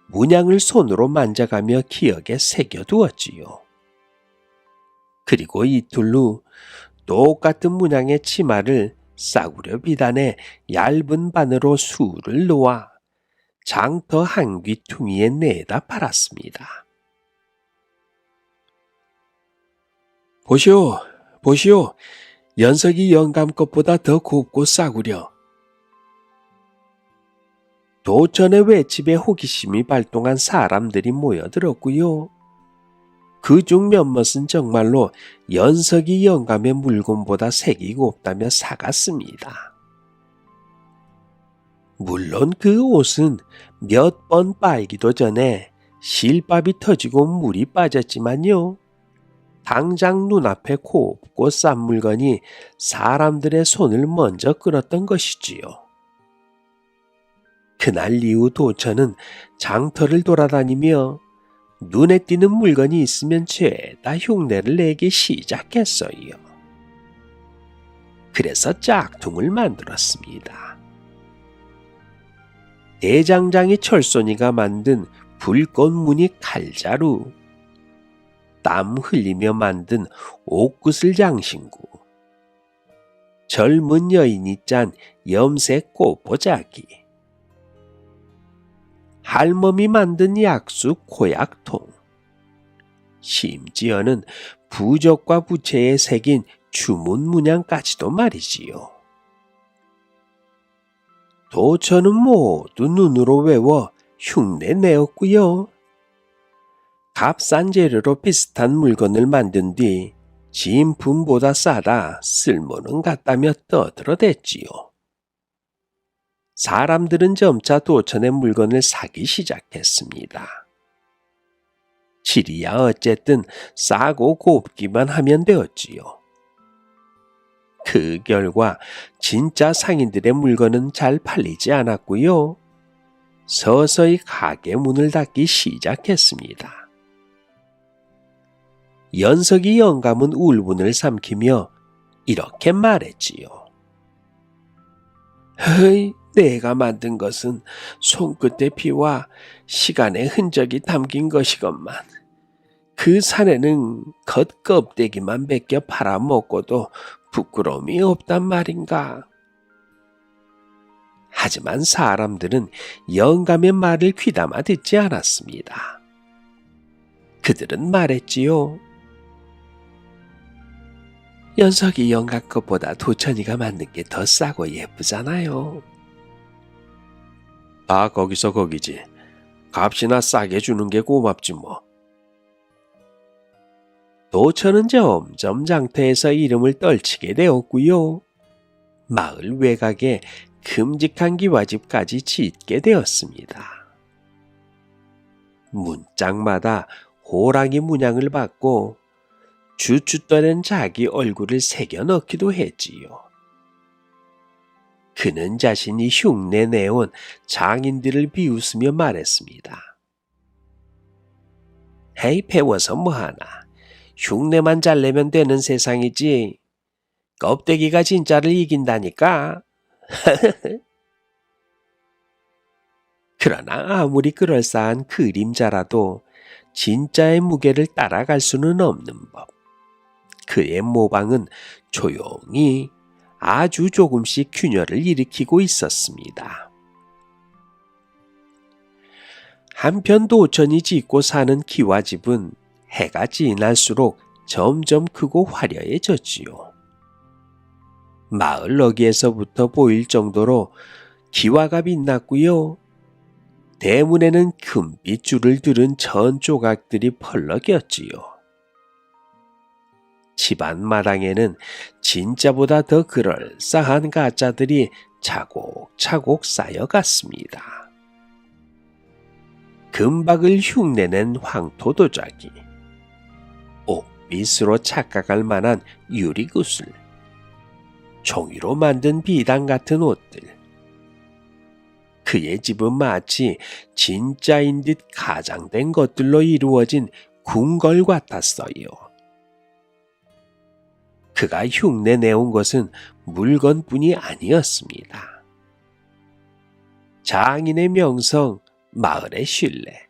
문양을 손으로 만져가며 기억에 새겨두었지요. 그리고 이틀 후 똑같은 문양의 치마를 싸구려 비단에 얇은 바늘로 수를 놓아 장터 한 귀퉁이에 내다 팔았습니다. 보시오, 연석이 영감 것보다 더 곱고 싸구려. 도천의 외집에 호기심이 발동한 사람들이 모여들었고요. 그중 몇몇은 정말로 연석이 영감의 물건보다 색이 곱다며 사갔습니다. 물론 그 옷은 몇 번 빨기도 전에 실밥이 터지고 물이 빠졌지만요. 당장 눈앞에 곱고 싼 물건이 사람들의 손을 먼저 끌었던 것이지요. 그날 이후 도천은 장터를 돌아다니며 눈에 띄는 물건이 있으면 죄다 흉내를 내기 시작했어요. 그래서 짝퉁을 만들었습니다. 대장장이 철손이가 만든 불꽃무늬 칼자루, 땀 흘리며 만든 옥구슬 장신구, 젊은 여인이 짠 염색 꽃보자기, 할멈이 만든 약수 코약통, 심지어는 부적과 부채에 새긴 주문 문양까지도 말이지요. 도천은 모두 눈으로 외워 흉내내었고요. 값싼 재료로 비슷한 물건을 만든 뒤 진품보다 싸다 쓸모는 같다며 떠들어댔지요. 사람들은 점차 도천의 물건을 사기 시작했습니다. 질이야 어쨌든 싸고 곱기만 하면 되었지요. 그 결과 진짜 상인들의 물건은 잘 팔리지 않았고요. 서서히 가게 문을 닫기 시작했습니다. 연석이 영감은 울분을 삼키며 이렇게 말했지요. 허이, 내가 만든 것은 손끝의 피와 시간의 흔적이 담긴 것이건만 그 사내는 겉껍데기만 벗겨 팔아먹고도 부끄러움이 없단 말인가. 하지만 사람들은 영감의 말을 귀담아 듣지 않았습니다. 그들은 말했지요. 연석이 영감 것보다 도천이가 만든 게 더 싸고 예쁘잖아요. 다 거기서 거기지. 값이나 싸게 주는 게 고맙지 뭐. 도천은 점점 장터에서 이름을 떨치게 되었고요. 마을 외곽에 큼직한 기와집까지 짓게 되었습니다. 문짝마다 호랑이 문양을 받고 주춧돌엔 자기 얼굴을 새겨 넣기도 했지요. 그는 자신이 흉내 내온 장인들을 비웃으며 말했습니다. 헤이, 배워서 뭐하나. 흉내만 잘 내면 되는 세상이지. 껍데기가 진짜를 이긴다니까. 그러나 아무리 그럴싸한 그림자라도 진짜의 무게를 따라갈 수는 없는 법. 그의 모방은 조용히 아주 조금씩 균열을 일으키고 있었습니다. 한편 도천이 짓고 사는 기와집은 해가 지날수록 점점 크고 화려해졌지요. 마을 너기에서부터 보일 정도로 기와가 빛났고요. 대문에는 금빛 줄을 두른 전 조각들이 펄럭였지요. 집안 마당에는 진짜보다 더 그럴싸한 가짜들이 차곡차곡 쌓여갔습니다. 금박을 흉내낸 황토도자기, 옥빛으로 착각할 만한 유리구슬, 종이로 만든 비단 같은 옷들. 그의 집은 마치 진짜인 듯 가장된 것들로 이루어진 궁궐 같았어요. 그가 흉내내온 것은 물건뿐이 아니었습니다. 장인의 명성, 마을의 신뢰,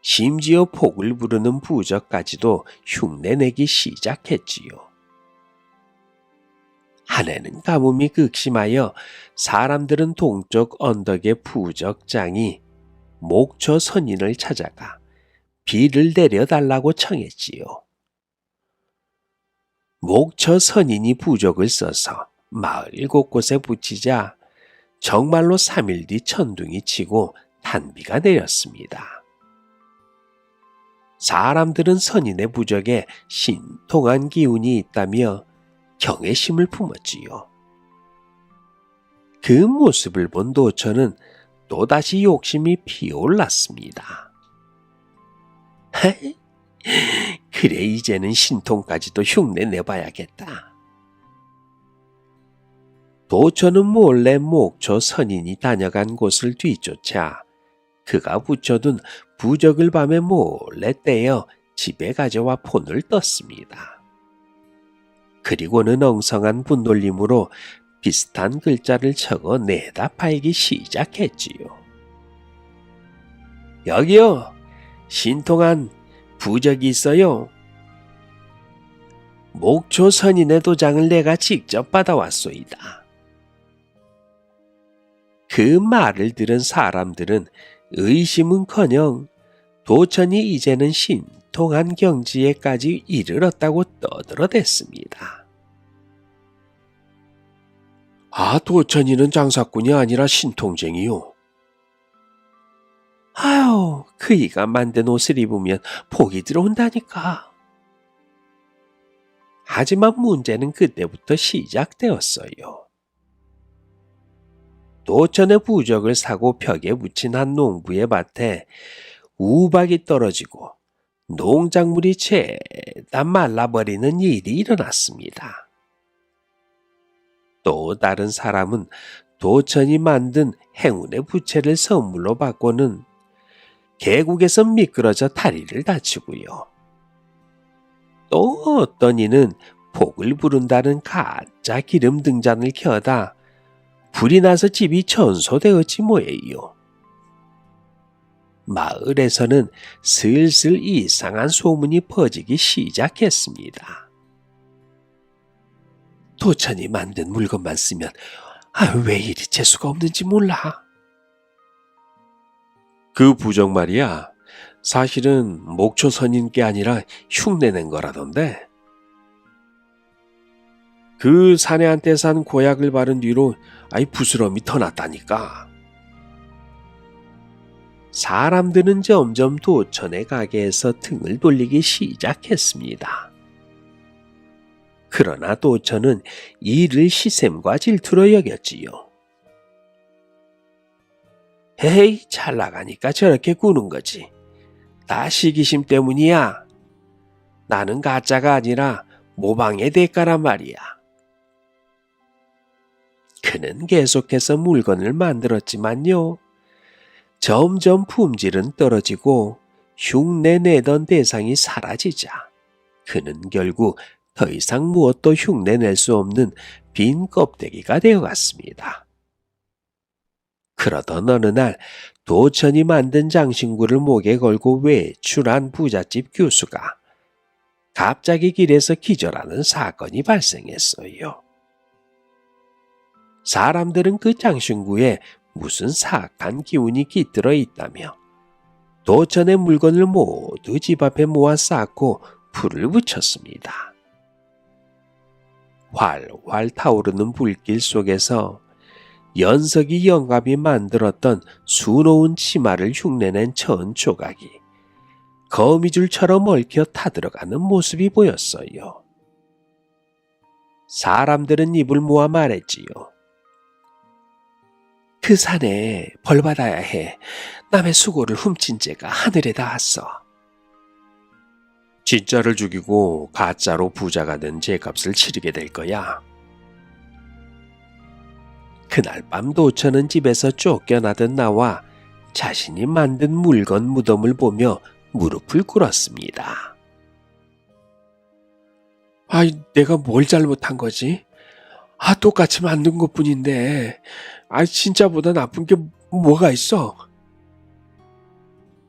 심지어 폭을 부르는 부적까지도 흉내내기 시작했지요. 한 해는 가뭄이 극심하여 사람들은 동쪽 언덕의 부적장이 목처 선인을 찾아가 비를 내려달라고 청했지요. 목처 선인이 부적을 써서 마을 곳곳에 붙이자 정말로 3일 뒤 천둥이 치고 단비가 내렸습니다. 사람들은 선인의 부적에 신통한 기운이 있다며 경외심을 품었지요. 그 모습을 본 도천은 또다시 욕심이 피어올랐습니다. 그래, 이제는 신통까지도 흉내 내봐야겠다. 도천은 몰래 목초 선인이 다녀간 곳을 뒤쫓아 그가 붙여둔 부적을 밤에 몰래 떼어 집에 가져와 폰을 떴습니다. 그리고는 엉성한 분놀림으로 비슷한 글자를 적어 내다 팔기 시작했지요. 여기요, 신통한 부적이 있어요. 목초 선인의 도장을 내가 직접 받아왔소이다. 그 말을 들은 사람들은 의심은커녕 도천이 이제는 신통한 경지에까지 이르렀다고 떠들어댔습니다. 아, 도천이는 장사꾼이 아니라 신통쟁이요. 아유, 그이가 만든 옷을 입으면 복이 들어온다니까. 하지만 문제는 그때부터 시작되었어요. 도천의 부적을 사고 벽에 붙인 한 농부의 밭에 우박이 떨어지고 농작물이 죄다 말라버리는 일이 일어났습니다. 또 다른 사람은 도천이 만든 행운의 부채를 선물로 받고는 계곡에서 미끄러져 다리를 다치고요. 또 어떤 이는 복을 부른다는 가짜 기름 등잔을 켜다 불이 나서 집이 전소되었지 뭐예요. 마을에서는 슬슬 이상한 소문이 퍼지기 시작했습니다. 도천이 만든 물건만 쓰면 왜 이리 재수가 없는지 몰라. 그 부적 말이야. 사실은 목초 선인께 아니라 흉내낸 거라던데. 그 사내한테 산 고약을 바른 뒤로 부스럼이 더 났다니까. 사람들은 점점 도천의 가게에서 등을 돌리기 시작했습니다. 그러나 도천은 이를 시샘과 질투로 여겼지요. 에이, 잘 나가니까 저렇게 구는 거지. 다 시기심 때문이야. 나는 가짜가 아니라 모방의 대가란 말이야. 그는 계속해서 물건을 만들었지만요. 점점 품질은 떨어지고 흉내 내던 대상이 사라지자 그는 결국 더 이상 무엇도 흉내낼 수 없는 빈 껍데기가 되어갔습니다. 그러던 어느 날 도천이 만든 장신구를 목에 걸고 외출한 부잣집 교수가 갑자기 길에서 기절하는 사건이 발생했어요. 사람들은 그 장신구에 무슨 사악한 기운이 깃들어 있다며 도천의 물건을 모두 집 앞에 모아 쌓고 불을 붙였습니다. 활활 타오르는 불길 속에서 연석이 영감이 만들었던 수놓은 치마를 흉내낸 천 조각이 거미줄처럼 얽혀 타들어가는 모습이 보였어요. 사람들은 입을 모아 말했지요. 그 산에 벌 받아야 해. 남의 수고를 훔친 죄가 하늘에 닿았어. 진짜를 죽이고 가짜로 부자가 된 죄값을 치르게 될 거야. 그날 밤 도천은 집에서 쫓겨나던 나와 자신이 만든 물건 무덤을 보며 무릎을 꿇었습니다. 내가 뭘 잘못한 거지? 똑같이 만든 것뿐인데 진짜보다 나쁜 게 뭐가 있어?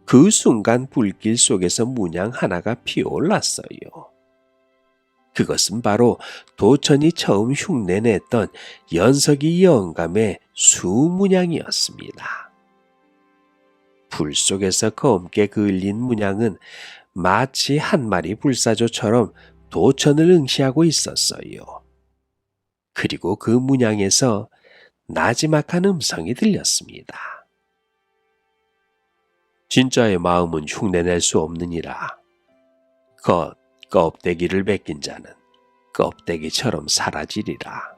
그 순간 불길 속에서 문양 하나가 피어올랐어요. 그것은 바로 도천이 처음 흉내냈던 연석이 영감의 수문양이었습니다. 불 속에서 검게 그을린 문양은 마치 한 마리 불사조처럼 도천을 응시하고 있었어요. 그리고 그 문양에서 나지막한 음성이 들렸습니다. 진짜의 마음은 흉내낼 수 없느니라. 껍데기를 벗긴 자는 껍데기처럼 사라지리라.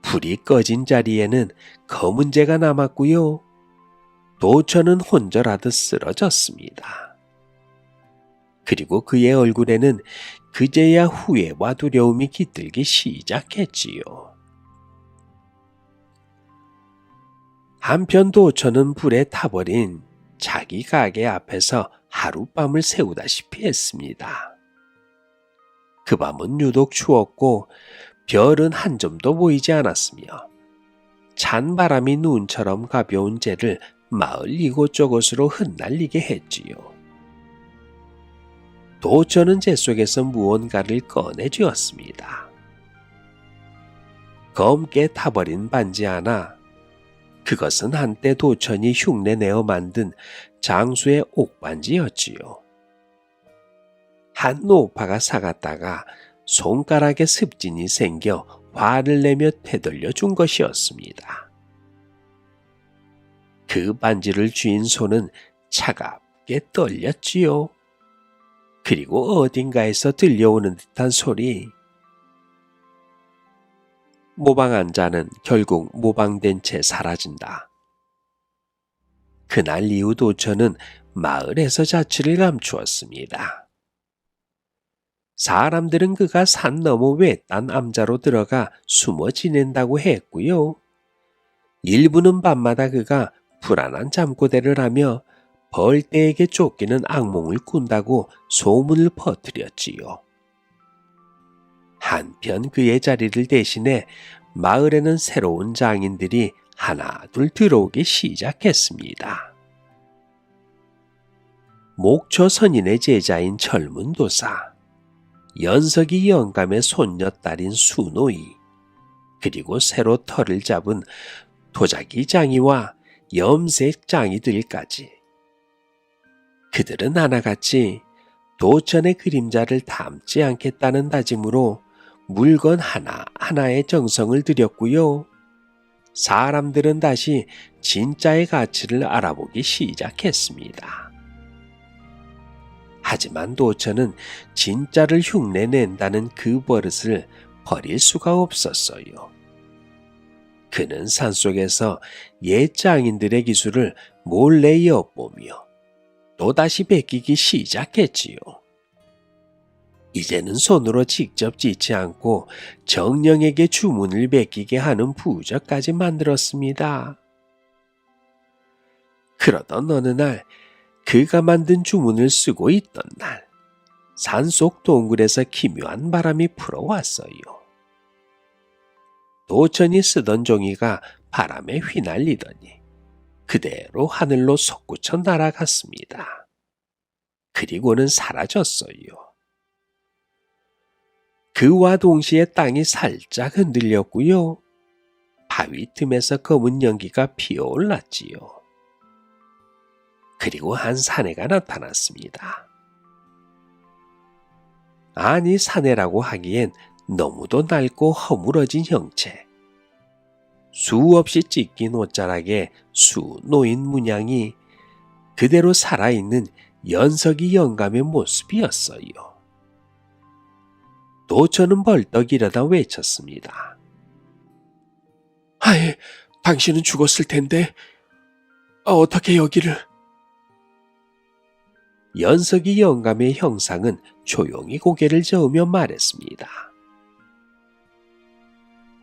불이 꺼진 자리에는 검은 재가 남았고요. 도천은 혼절하듯 쓰러졌습니다. 그리고 그의 얼굴에는 그제야 후회와 두려움이 깃들기 시작했지요. 한편 도천은 불에 타버린 자기 가게 앞에서 하룻밤을 새우다시피 했습니다. 그 밤은 유독 추웠고 별은 한 점도 보이지 않았으며 찬 바람이 눈처럼 가벼운 재를 마을 이곳저곳으로 흩날리게 했지요. 도천은 재 속에서 무언가를 꺼내쥐었습니다. 검게 타버린 반지 하나, 그것은 한때 도천이 흉내내어 만든 장수의 옥반지였지요. 한 노파가 사갔다가 손가락에 습진이 생겨 화를 내며 되돌려 준 것이었습니다. 그 반지를 쥔 손은 차갑게 떨렸지요. 그리고 어딘가에서 들려오는 듯한 소리. 모방한 자는 결국 모방된 채 사라진다. 그날 이후 도천은 마을에서 자취를 감추었습니다. 사람들은 그가 산 너머 외딴 암자로 들어가 숨어 지낸다고 했고요. 일부는 밤마다 그가 불안한 잠꼬대를 하며 벌떼에게 쫓기는 악몽을 꾼다고 소문을 퍼뜨렸지요. 한편 그의 자리를 대신해 마을에는 새로운 장인들이 하나둘 들어오기 시작했습니다. 목초 선인의 제자인 철문도사, 연석이 영감의 손녀딸인 수노이, 그리고 새로 털을 잡은 도자기 장이와 염색 장이들까지. 그들은 하나같이 도천의 그림자를 담지 않겠다는 다짐으로 물건 하나하나에 정성을 들였고요. 사람들은 다시 진짜의 가치를 알아보기 시작했습니다. 하지만 도천은 진짜를 흉내낸다는 그 버릇을 버릴 수가 없었어요. 그는 산속에서 옛 장인들의 기술을 몰래 엿보며 또다시 베끼기 시작했지요. 이제는 손으로 직접 짓지 않고 정령에게 주문을 베끼게 하는 부적까지 만들었습니다. 그러던 어느 날 그가 만든 주문을 쓰고 있던 날 산속 동굴에서 기묘한 바람이 불어왔어요. 도천이 쓰던 종이가 바람에 휘날리더니 그대로 하늘로 솟구쳐 날아갔습니다. 그리고는 사라졌어요. 그와 동시에 땅이 살짝 흔들렸고요. 바위 틈에서 검은 연기가 피어올랐지요. 그리고 한 사내가 나타났습니다. 아니, 사내라고 하기엔 너무도 낡고 허물어진 형체. 수없이 찢긴 옷자락에 수노인 문양이 그대로 살아있는 연석이 영감의 모습이었어요. 도천은 벌떡 일어나 외쳤습니다. 아예, 당신은 죽었을 텐데 어떻게 여기를... 연석이 영감의 형상은 조용히 고개를 저으며 말했습니다.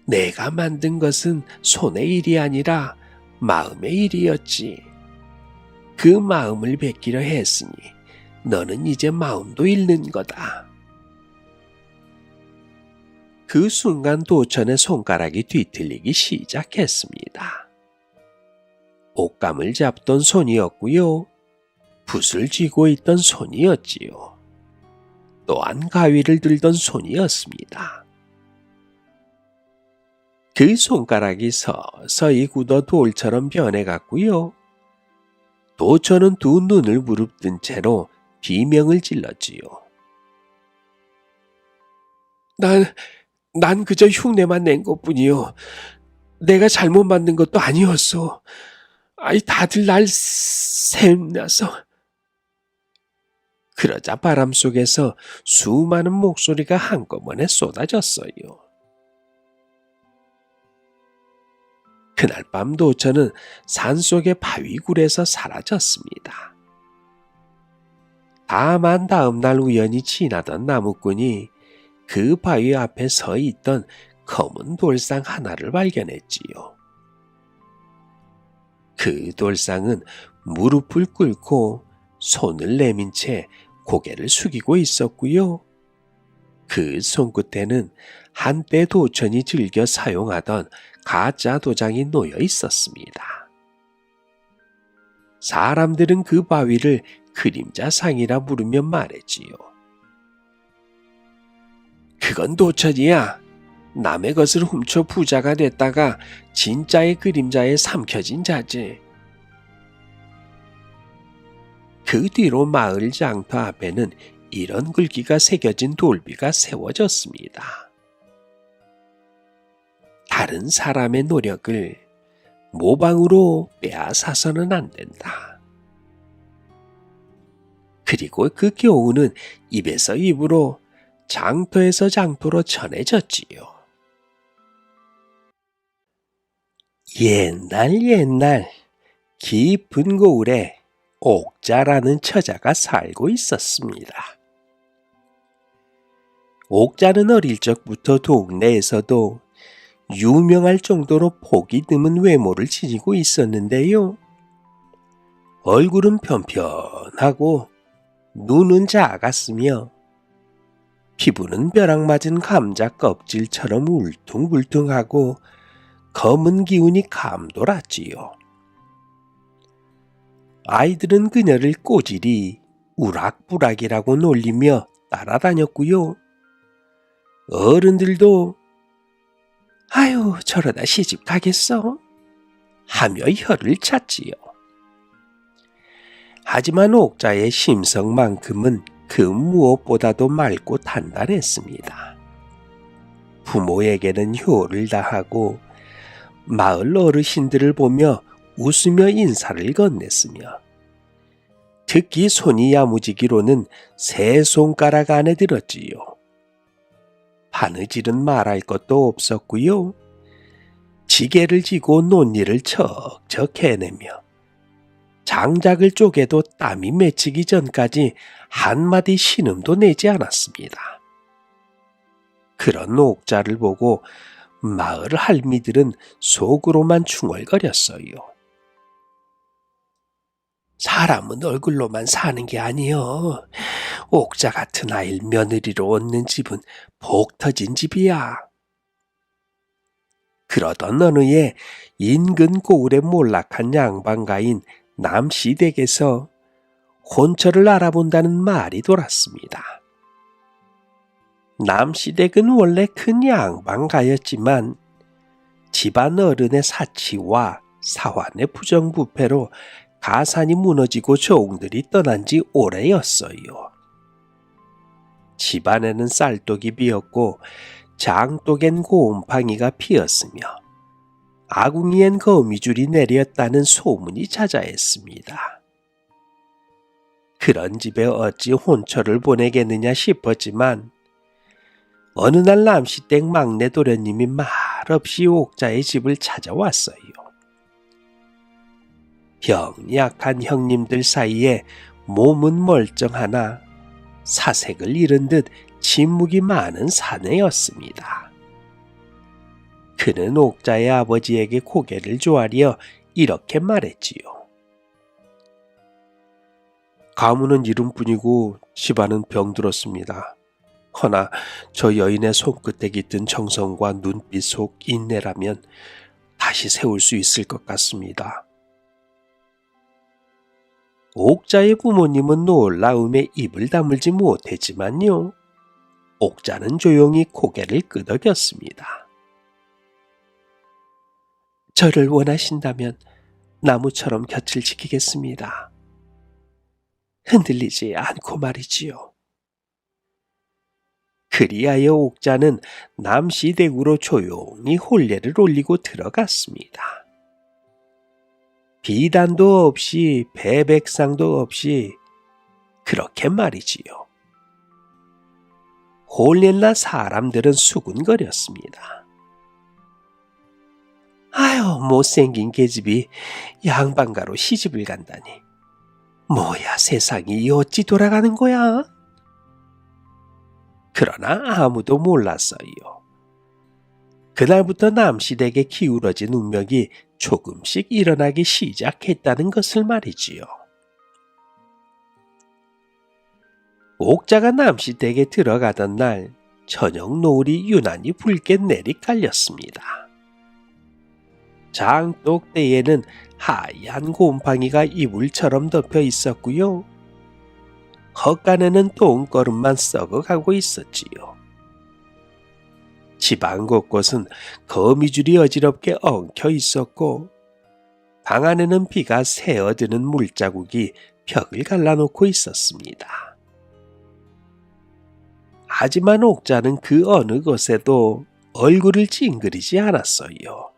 내가 만든 것은 손의 일이 아니라 마음의 일이었지. 그 마음을 베끼려 했으니 너는 이제 마음도 잃는 거다. 그 순간 도천의 손가락이 뒤틀리기 시작했습니다. 옷감을 잡던 손이었고요. 붓을 쥐고 있던 손이었지요. 또한 가위를 들던 손이었습니다. 그 손가락이 서서히 굳어 돌처럼 변해갔고요. 도천은 두 눈을 무릅뜬 채로 비명을 질렀지요. 난 그저 흉내만 낸 것뿐이요. 내가 잘못 만든 것도 아니었소. 다들 날 샘나서. 그러자 바람 속에서 수많은 목소리가 한꺼번에 쏟아졌어요. 그날 밤 도천은 산속의 바위굴에서 사라졌습니다. 다만 다음 날 우연히 지나던 나무꾼이 그 바위 앞에 서 있던 검은 돌상 하나를 발견했지요. 그 돌상은 무릎을 꿇고 손을 내민 채 고개를 숙이고 있었고요. 그 손끝에는 한때 도천이 즐겨 사용하던 가짜 도장이 놓여 있었습니다. 사람들은 그 바위를 그림자상이라 부르며 말했지요. 그건 도천이야. 남의 것을 훔쳐 부자가 됐다가 진짜의 그림자에 삼켜진 자지. 그 뒤로 마을 장터 앞에는 이런 글귀가 새겨진 돌비가 세워졌습니다. 다른 사람의 노력을 모방으로 빼앗아서는 안 된다. 그리고 그 교훈은 입에서 입으로, 장터에서 장터로 전해졌지요. 옛날 깊은 고을에 옥자라는 처자가 살고 있었습니다. 옥자는 어릴 적부터 동네에서도 유명할 정도로 보기 드문 외모를 지니고 있었는데요. 얼굴은 편편하고 눈은 작았으며 피부는 벼락 맞은 감자 껍질처럼 울퉁불퉁하고 검은 기운이 감돌았지요. 아이들은 그녀를 꼬질이 우락부락이라고 놀리며 따라다녔고요. 어른들도 아유, 저러다 시집 가겠어? 하며 혀를 찼지요. 하지만 옥자의 심성만큼은 그 무엇보다도 맑고 단단했습니다. 부모에게는 효를 다하고 마을 어르신들을 보며 웃으며 인사를 건넸으며 특히 손이 야무지기로는 세 손가락 안에 들었지요. 바느질은 말할 것도 없었고요. 지게를 지고 논일을 척척 해내며 장작을 쪼개도 땀이 맺히기 전까지 한마디 신음도 내지 않았습니다. 그런 옥자를 보고 마을 할미들은 속으로만 중얼거렸어요. 사람은 얼굴로만 사는 게 아니여. 옥자 같은 아이를 며느리로 얻는 집은 복 터진 집이야. 그러던 어느 해 인근 고을에 몰락한 양반가인 남시댁에서 혼처를 알아본다는 말이 돌았습니다. 남시댁은 원래 큰 양반가였지만 집안 어른의 사치와 사환의 부정부패로 가산이 무너지고 조웅들이 떠난 지 오래였어요. 집안에는 쌀독이 비었고 장독엔 곰팡이가 피었으며 아궁이엔 거미줄이 내렸다는 소문이 자자했습니다. 그런 집에 어찌 혼처를 보내겠느냐 싶었지만 어느 날 남시댁 막내 도련님이 말없이 옥자의 집을 찾아왔어요. 병약한 형님들 사이에 몸은 멀쩡하나 사색을 잃은 듯 침묵이 많은 사내였습니다. 그는 옥자의 아버지에게 고개를 조아려 이렇게 말했지요. 가문은 이름뿐이고 집안은 병들었습니다. 허나 저 여인의 손끝에 깃든 정성과 눈빛 속 인내라면 다시 세울 수 있을 것 같습니다. 옥자의 부모님은 놀라움에 입을 다물지 못했지만요. 옥자는 조용히 고개를 끄덕였습니다. 저를 원하신다면 나무처럼 곁을 지키겠습니다. 흔들리지 않고 말이지요. 그리하여 옥자는 남시댁으로 조용히 혼례를 올리고 들어갔습니다. 비단도 없이 배백상도 없이 그렇게 말이지요. 혼례날 사람들은 수군거렸습니다. 아유, 못생긴 계집이 양반가로 시집을 간다니. 뭐야, 세상이 어찌 돌아가는 거야? 그러나 아무도 몰랐어요. 그날부터 남시댁에 기울어진 운명이 조금씩 일어나기 시작했다는 것을 말이지요. 옥자가 남시댁에 들어가던 날 저녁 노을이 유난히 붉게 내리깔렸습니다. 장독대에는 하얀 곰팡이가 이불처럼 덮여 있었고요. 헛간에는 똥거름만 썩어가고 있었지요. 집안 곳곳은 거미줄이 어지럽게 엉켜 있었고 방 안에는 비가 새어드는 물자국이 벽을 갈라놓고 있었습니다. 하지만 옥자는 그 어느 곳에도 얼굴을 찡그리지 않았어요.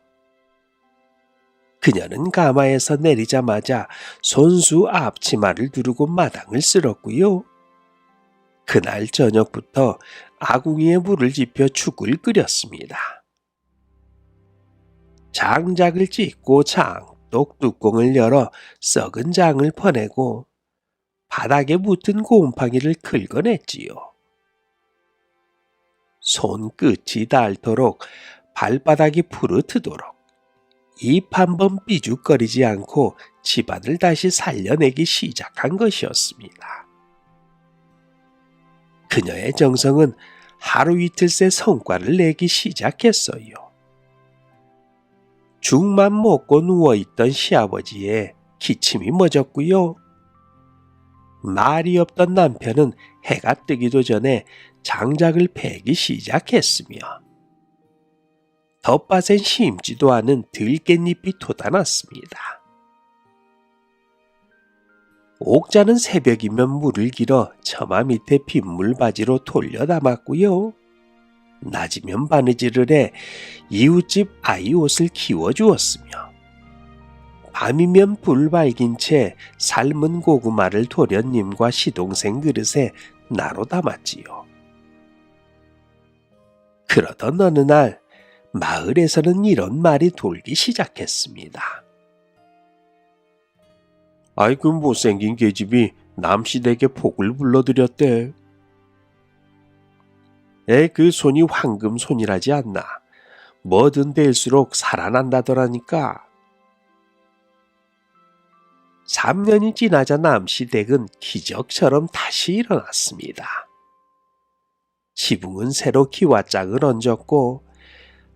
그녀는 가마에서 내리자마자 손수 앞치마를 두르고 마당을 쓸었고요. 그날 저녁부터 아궁이에 물을 지펴 죽을 끓였습니다. 장작을 찢고 장독 뚜껑을 열어 썩은 장을 퍼내고 바닥에 붙은 곰팡이를 긁어냈지요. 손끝이 닳도록 발바닥이 푸르트도록 입 한 번 삐죽거리지 않고 집안을 다시 살려내기 시작한 것이었습니다. 그녀의 정성은 하루 이틀 새 성과를 내기 시작했어요. 죽만 먹고 누워있던 시아버지의 기침이 멎었고요. 말이 없던 남편은 해가 뜨기도 전에 장작을 패기 시작했으며 텃밭엔 심지도 않은 들깻잎이 돋아났습니다. 옥자는 새벽이면 물을 길어 처마 밑에 빗물바지로 돌려 담았고요. 낮이면 바느질을 해 이웃집 아이 옷을 키워주었으며 밤이면 불 밝인 채 삶은 고구마를 도련님과 시동생 그릇에 나로 담았지요. 그러던 어느 날 마을에서는 이런 말이 돌기 시작했습니다. 아이 그 못생긴 계집이 남씨댁에 복을 불러들였대. 그 손이 황금 손이라지 않나. 뭐든 될수록 살아난다더라니까. 3년이 지나자 남씨댁은 기적처럼 다시 일어났습니다. 지붕은 새로 기와장을 얹었고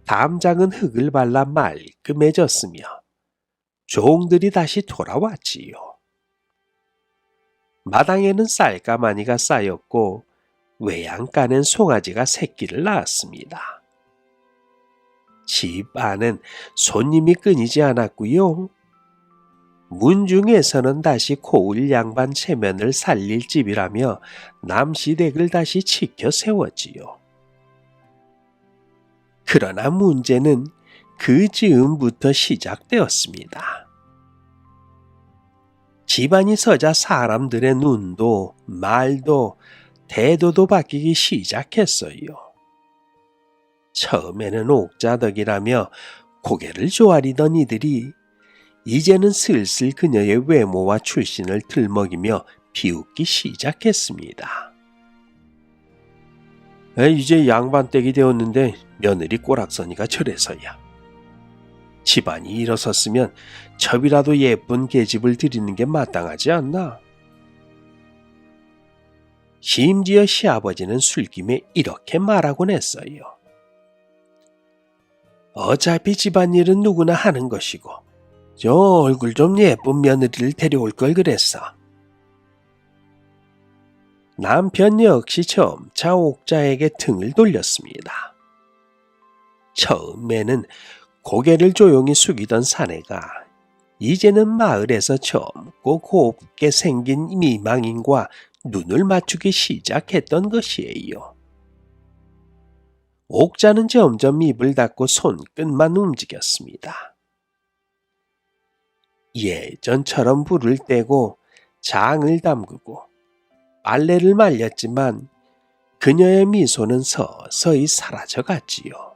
담장은 흙을 발라 말끔해졌으며 종들이 다시 돌아왔지요. 마당에는 쌀가마니가 쌓였고 외양간엔 송아지가 새끼를 낳았습니다. 집 안엔 손님이 끊이지 않았고요. 문중에서는 다시 고을 양반 체면을 살릴 집이라며 남시댁을 다시 지켜 세웠지요. 그러나 문제는 그 즈음부터 시작되었습니다. 집안이 서자 사람들의 눈도 말도 태도도 바뀌기 시작했어요. 처음에는 옥자덕이라며 고개를 조아리던 이들이 이제는 슬슬 그녀의 외모와 출신을 들먹이며 비웃기 시작했습니다. 이제 양반댁이 되었는데 며느리 꼬락서니가 저래서야. 집안이 일어섰으면 첩이라도 예쁜 계집을 드리는 게 마땅하지 않나? 심지어 시아버지는 술김에 이렇게 말하곤 했어요. 어차피 집안일은 누구나 하는 것이고 저 얼굴 좀 예쁜 며느리를 데려올 걸 그랬어. 남편 역시 점차 옥자에게 등을 돌렸습니다. 처음에는 고개를 조용히 숙이던 사내가 이제는 마을에서 젊고 곱게 생긴 미망인과 눈을 맞추기 시작했던 것이에요. 옥자는 점점 입을 닫고 손끝만 움직였습니다. 예전처럼 불을 떼고 장을 담그고 빨래를 말렸지만 그녀의 미소는 서서히 사라져갔지요.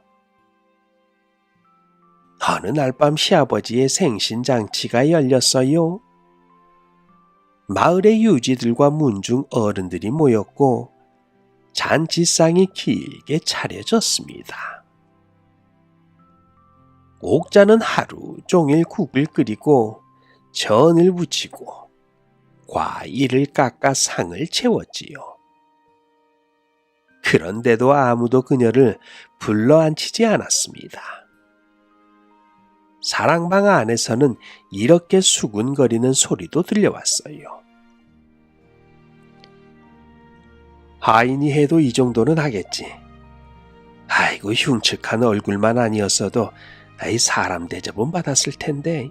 어느 날 밤 시아버지의 생신잔치가 열렸어요. 마을의 유지들과 문중 어른들이 모였고 잔치상이 길게 차려졌습니다. 옥자는 하루 종일 국을 끓이고 전을 부치고 과일을 깎아 상을 채웠지요. 그런데도 아무도 그녀를 불러앉히지 않았습니다. 사랑방 안에서는 이렇게 수군거리는 소리도 들려왔어요. 하인이 해도 이 정도는 하겠지. 아이고 흉측한 얼굴만 아니었어도 사람 대접은 받았을 텐데.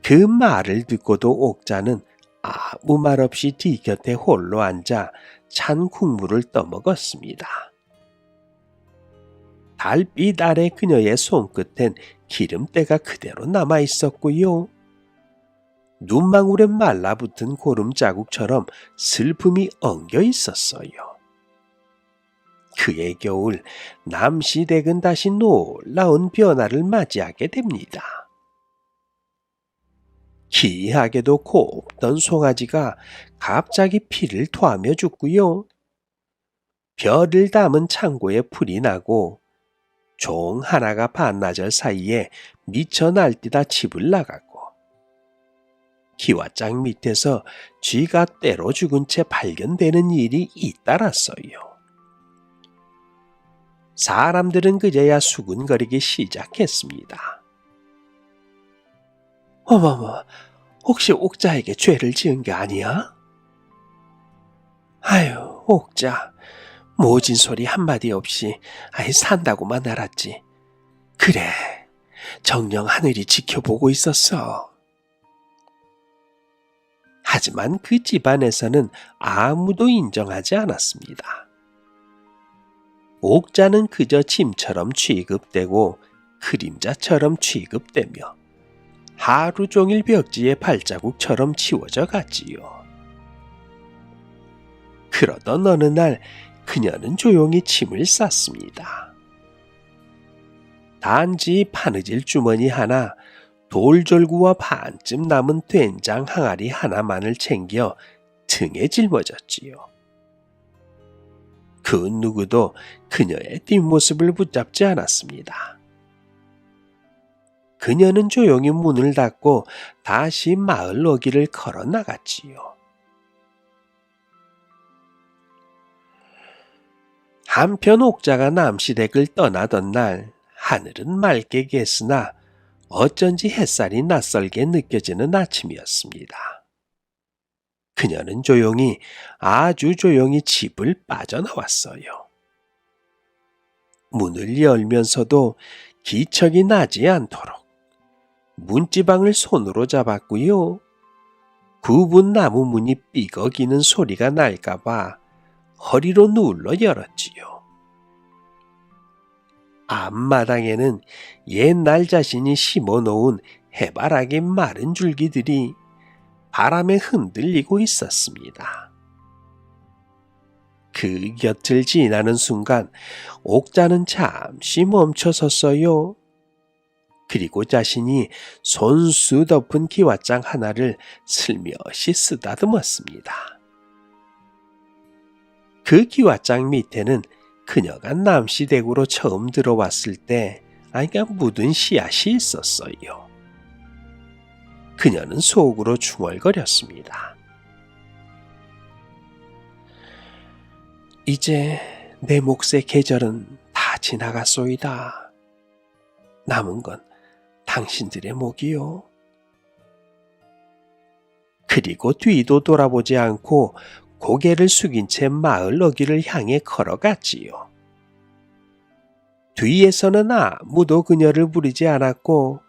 그 말을 듣고도 옥자는 아무 말 없이 뒤 곁에 홀로 앉아 찬 국물을 떠먹었습니다. 달빛 아래 그녀의 손끝엔 기름때가 그대로 남아 있었고요. 눈망울에 말라붙은 고름 자국처럼 슬픔이 엉겨 있었어요. 그의 겨울 남시댁은 다시 놀라운 변화를 맞이하게 됩니다. 기이하게도 곱던 송아지가 갑자기 피를 토하며 죽고요. 별을 담은 창고에 불이 나고 종 하나가 반나절 사이에 미쳐 날뛰다 집을 나갔고 기와장 밑에서 쥐가 때로 죽은 채 발견되는 일이 잇따랐어요. 사람들은 그제야 수군거리기 시작했습니다. 어머머, 혹시 옥자에게 죄를 지은 게 아니야? 아유, 옥자, 모진 소리 한마디 없이 아예 산다고만 알았지. 그래, 정녕 하늘이 지켜보고 있었어. 하지만 그 집안에서는 아무도 인정하지 않았습니다. 옥자는 그저 짐처럼 취급되고 그림자처럼 취급되며 하루 종일 벽지에 발자국처럼 치워져 갔지요. 그러던 어느 날 그녀는 조용히 침을 쌌습니다. 단지 바느질 주머니 하나, 돌절구와 반쯤 남은 된장 항아리 하나만을 챙겨 등에 짊어졌지요. 그 누구도 그녀의 뒷모습을 붙잡지 않았습니다. 그녀는 조용히 문을 닫고 다시 마을 어귀를 걸어 나갔지요. 한편 옥자가 남시댁을 떠나던 날 하늘은 맑게 갰으나 어쩐지 햇살이 낯설게 느껴지는 아침이었습니다. 그녀는 아주 조용히 집을 빠져나왔어요. 문을 열면서도 기척이 나지 않도록 문지방을 손으로 잡았고요. 굽은 나무 문이 삐걱이는 소리가 날까봐 허리로 눌러 열었지요. 앞마당에는 옛날 자신이 심어놓은 해바라기 마른 줄기들이 바람에 흔들리고 있었습니다. 그 곁을 지나는 순간 옥자는 잠시 멈춰섰어요. 그리고 자신이 손수 덮은 기와장 하나를 슬며시 쓰다듬었습니다. 그 기와장 밑에는 그녀가 남시댁으로 처음 들어왔을 때 묻은 씨앗이 있었어요. 그녀는 속으로 중얼거렸습니다. 이제 내 몫의 계절은 다 지나갔소이다. 남은 건 당신들의 몫이요. 그리고 뒤도 돌아보지 않고 고개를 숙인 채 마을 어귀를 향해 걸어갔지요. 뒤에서는 아무도 그녀를 부르지 않았고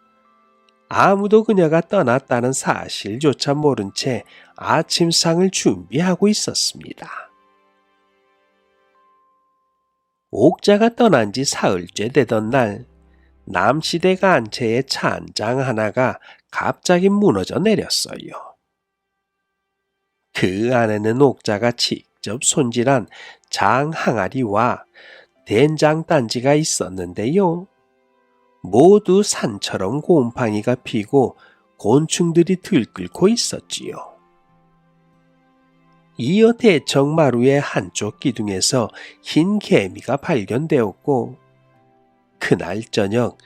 아무도 그녀가 떠났다는 사실조차 모른 채 아침상을 준비하고 있었습니다. 옥자가 떠난 지 사흘째 되던 날 남시댁 안채의 찬장 하나가 갑자기 무너져 내렸어요. 그 안에는 옥자가 직접 손질한 장 항아리와 된장 단지가 있었는데요. 모두 산처럼 곰팡이가 피고 곤충들이 들끓고 있었지요. 이어 대청 마루의 한쪽 기둥에서 흰 개미가 발견되었고 그날 저녁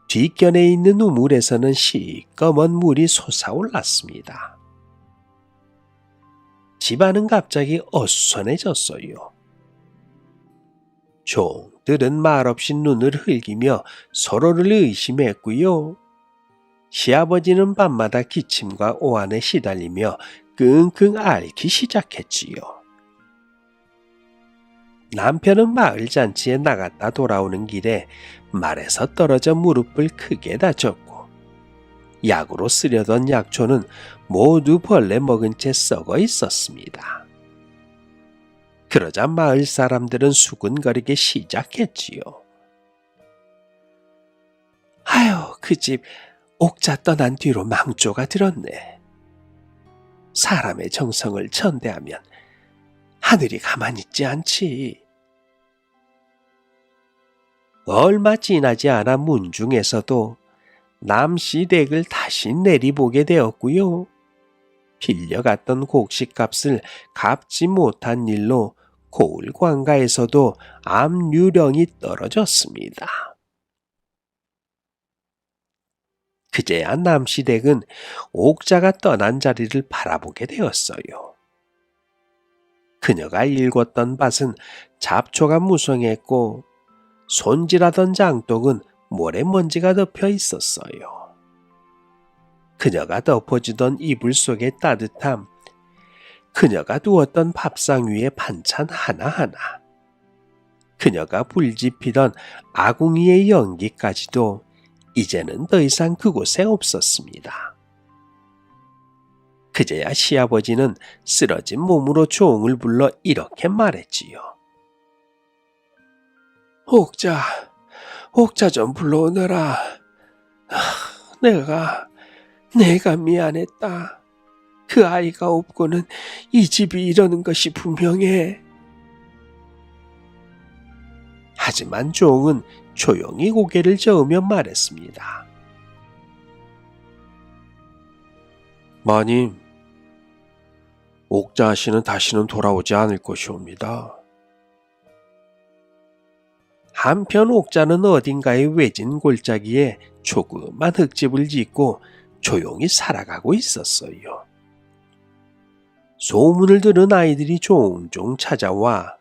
뒷견에 있는 우물에서는 시꺼먼 물이 솟아올랐습니다. 집안은 갑자기 어수선해졌어요. 종들은 말없이 눈을 흘기며 서로를 의심했고요. 시아버지는 밤마다 기침과 오한에 시달리며 끙끙 앓기 시작했지요. 남편은 마을 잔치에 나갔다 돌아오는 길에 말에서 떨어져 무릎을 크게 다쳤고 약으로 쓰려던 약초는 모두 벌레 먹은 채 썩어 있었습니다. 그러자 마을 사람들은 수군거리기 시작했지요. 아유, 그 집 옥자 떠난 뒤로 망조가 들었네. 사람의 정성을 천대하면 하늘이 가만히 있지 않지. 얼마 지나지 않아 문중에서도 남시댁을 다시 내리보게 되었고요. 빌려갔던 곡식값을 갚지 못한 일로 고을 관가에서도 압류령이 떨어졌습니다. 그제야 남시댁은 옥자가 떠난 자리를 바라보게 되었어요. 그녀가 일궜던 밭은 잡초가 무성했고 손질하던 장독은 모래먼지가 덮여 있었어요. 그녀가 덮어주던 이불 속의 따뜻함, 그녀가 두었던 밥상 위의 반찬 하나하나, 그녀가 불지피던 아궁이의 연기까지도 이제는 더 이상 그곳에 없었습니다. 그제야 시아버지는 쓰러진 몸으로 종을 불러 이렇게 말했지요. 옥자 좀 불러오너라. 내가 미안했다. 그 아이가 없고는 이 집이 이러는 것이 분명해. 하지만 종은 조용히 고개를 저으며 말했습니다. 마님, 옥자 씨는 다시는 돌아오지 않을 것이옵니다. 한편 옥자는 어딘가의 외진 골짜기에 조그만 흙집을 짓고 조용히 살아가고 있었어요. 소문을 들은 아이들이 종종 찾아와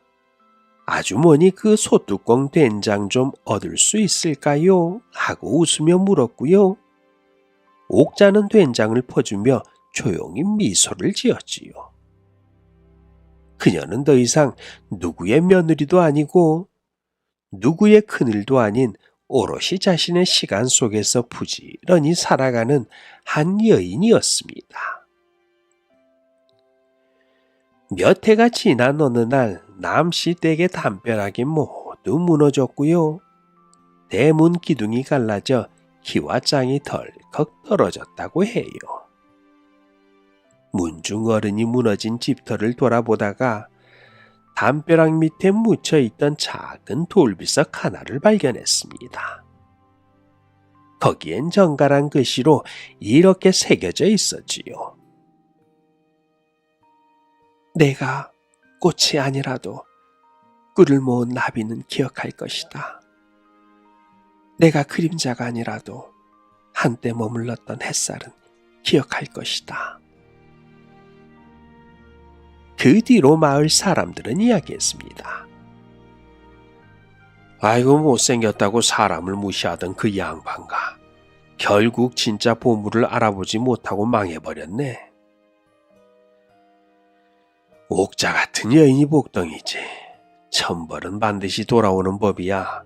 아주머니 그 소뚜껑 된장 좀 얻을 수 있을까요? 하고 웃으며 물었고요. 옥자는 된장을 퍼주며 조용히 미소를 지었지요. 그녀는 더 이상 누구의 며느리도 아니고 누구의 그늘도 아닌 오롯이 자신의 시간 속에서 부지런히 살아가는 한 여인이었습니다. 몇 해가 지난 어느 날 남씨 댁의 담벼락이 모두 무너졌고요. 대문 기둥이 갈라져 키와 짱이 덜컥 떨어졌다고 해요. 문중 어른이 무너진 집터를 돌아보다가 담벼락 밑에 묻혀있던 작은 돌비석 하나를 발견했습니다. 거기엔 정갈한 글씨로 이렇게 새겨져 있었지요. 내가 꽃이 아니라도 꿀을 모은 나비는 기억할 것이다. 내가 그림자가 아니라도 한때 머물렀던 햇살은 기억할 것이다. 그 뒤로 마을 사람들은 이야기했습니다. 아이고 못생겼다고 사람을 무시하던 그 양반가 결국 진짜 보물을 알아보지 못하고 망해버렸네. 옥자 같은 여인이 복덩이지. 천벌은 반드시 돌아오는 법이야.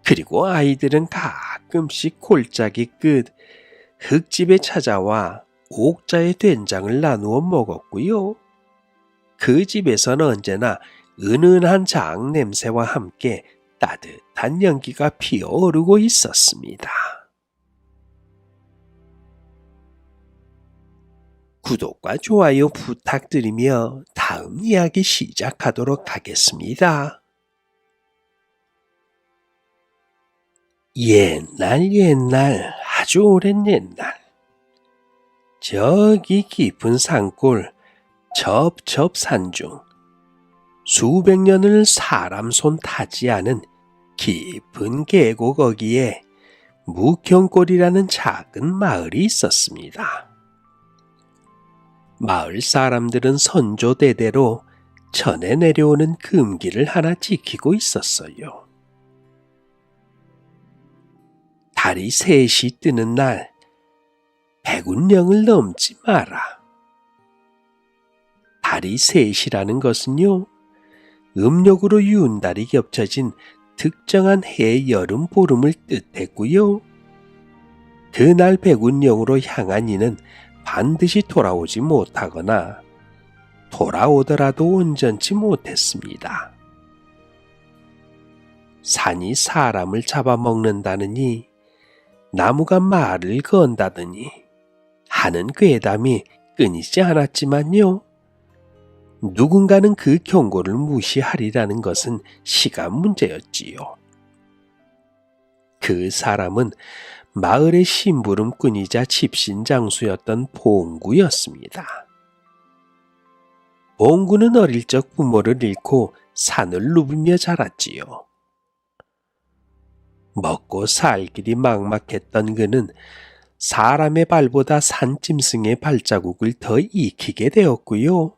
그리고 아이들은 가끔씩 골짜기 끝 흙집에 찾아와 옥자의 된장을 나누어 먹었고요. 그 집에서는 언제나 은은한 장 냄새와 함께 따뜻한 연기가 피어오르고 있었습니다. 구독과 좋아요 부탁드리며 다음 이야기 시작하도록 하겠습니다. 옛날 아주 오랜 옛날 저기 깊은 산골 첩첩산 중 수백 년을 사람 손 타지 않은 깊은 계곡 어귀에 묵형골이라는 작은 마을이 있었습니다. 마을 사람들은 선조대대로 전해 내려오는 금기를 하나 지키고 있었어요. 달이 셋이 뜨는 날 백운령을 넘지 마라. 달이 셋이라는 것은요, 음력으로 윤달이 겹쳐진 특정한 해의 여름 보름을 뜻했고요. 그날 백운령으로 향한 이는 반드시 돌아오지 못하거나 돌아오더라도 온전치 못했습니다. 산이 사람을 잡아먹는다느니 나무가 말을 건다더니 하는 괴담이 끊이지 않았지만요. 누군가는 그 경고를 무시하리라는 것은 시간 문제였지요. 그 사람은 마을의 심부름꾼이자 집신장수였던 봉구였습니다. 봉구는 어릴 적 부모를 잃고 산을 누비며 자랐지요. 먹고 살 길이 막막했던 그는 사람의 발보다 산짐승의 발자국을 더 익히게 되었고요.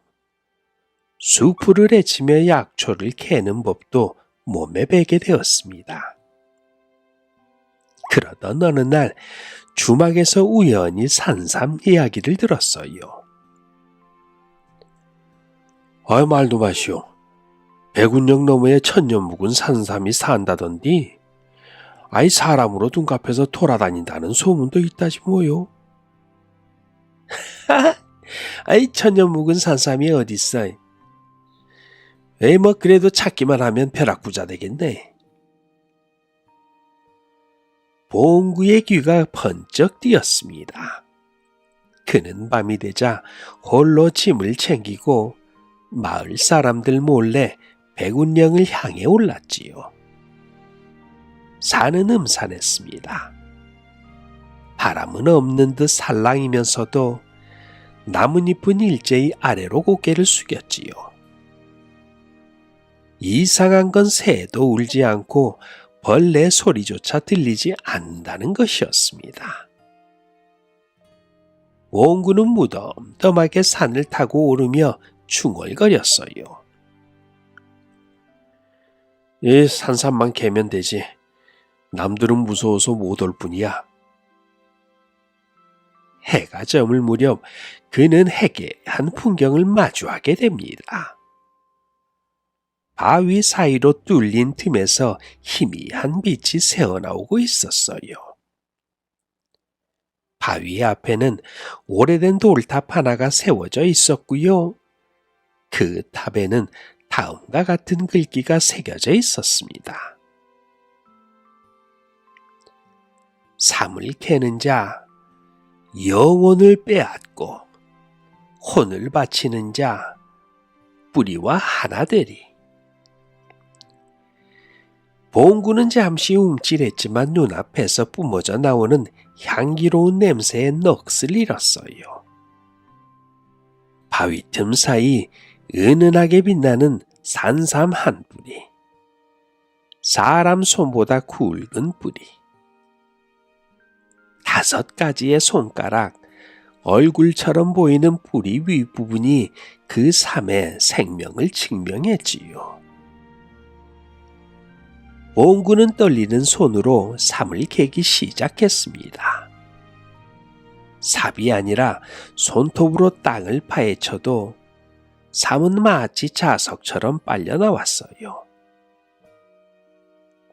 수풀을 헤치며 약초를 캐는 법도 몸에 배게 되었습니다. 그러던 어느 날 주막에서 우연히 산삼 이야기를 들었어요. 말도 마시오. 백운역 너머에 천년 묵은 산삼이 산다던디. 아이 사람으로 둔갑해서 돌아다닌다는 소문도 있다지 뭐요. 아이 천년 묵은 산삼이 어딨어. 에이 뭐 그래도 찾기만 하면 벼락부자 되겠네. 봉구의 귀가 번쩍 뜨였습니다. 그는 밤이 되자 홀로 짐을 챙기고 마을 사람들 몰래 백운령을 향해 올랐지요. 산은 음산했습니다. 바람은 없는 듯 살랑이면서도 나뭇잎은 일제히 아래로 고개를 숙였지요. 이상한 건 새도 울지 않고 벌레 소리조차 들리지 않는다는 것이었습니다. 봉구는 무덤덤하게 산을 타고 오르며 중얼거렸어요. 이 산삼만 개면 되지. 남들은 무서워서 못 올 뿐이야. 해가 저물 무렵 그는 해괴한 풍경을 마주하게 됩니다. 바위 사이로 뚫린 틈에서 희미한 빛이 새어나오고 있었어요. 바위 앞에는 오래된 돌탑 하나가 세워져 있었고요. 그 탑에는 다음과 같은 글귀가 새겨져 있었습니다. 삼을 캐는 자, 영혼을 빼앗고 혼을 바치는 자, 뿌리와 하나 되리. 봉구는 잠시 움찔했지만 눈앞에서 뿜어져 나오는 향기로운 냄새에 넋을 잃었어요. 바위 틈 사이 은은하게 빛나는 산삼 한 뿌리, 사람 손보다 굵은 뿌리, 5가지의 손가락, 얼굴처럼 보이는 뿌리 윗부분이 그 삼의 생명을 증명했지요. 봉구는 떨리는 손으로 삼을 캐기 시작했습니다. 삽이 아니라 손톱으로 땅을 파헤쳐도 삼은 마치 자석처럼 빨려 나왔어요.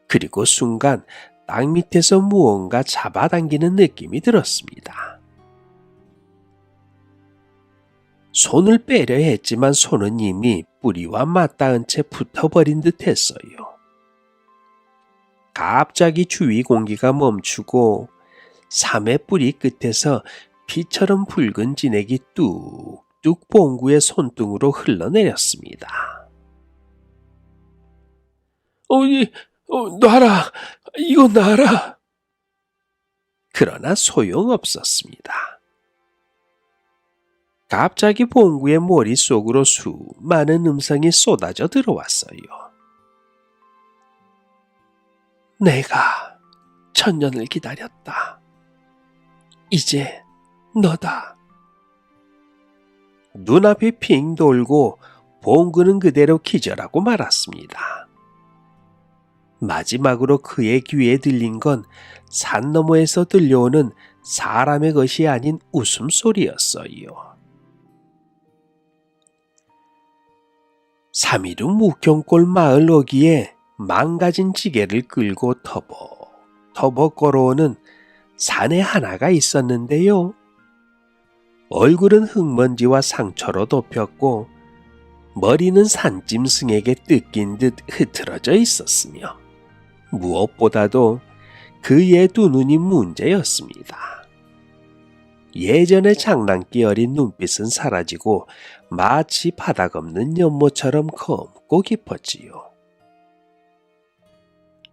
그리고 순간 땅 밑에서 무언가 잡아당기는 느낌이 들었습니다. 손을 빼려 했지만 손은 이미 뿌리와 맞닿은 채 붙어버린 듯 했어요. 갑자기 주위 공기가 멈추고 삼의 뿌리 끝에서 피처럼 붉은 진액이 뚝뚝 봉구의 손등으로 흘러내렸습니다. 놔라! 이거 놔라! 그러나 소용없었습니다. 갑자기 봉구의 머릿속으로 수많은 음성이 쏟아져 들어왔어요. 내가 천년을 기다렸다. 이제 너다. 눈앞이 핑 돌고 봉구는 그대로 기절하고 말았습니다. 마지막으로 그의 귀에 들린 건 산 너머에서 들려오는 사람의 것이 아닌 웃음소리였어요. 3일 후 묵경골 마을 어귀에 망가진 지게를 끌고 터벅터벅 걸어오는 사내 하나가 있었는데요. 얼굴은 흙먼지와 상처로 덮였고 머리는 산짐승에게 뜯긴 듯 흐트러져 있었으며 무엇보다도 그의 두 눈이 문제였습니다. 예전의 장난기 어린 눈빛은 사라지고 마치 바닥 없는 연못처럼 검고 깊었지요.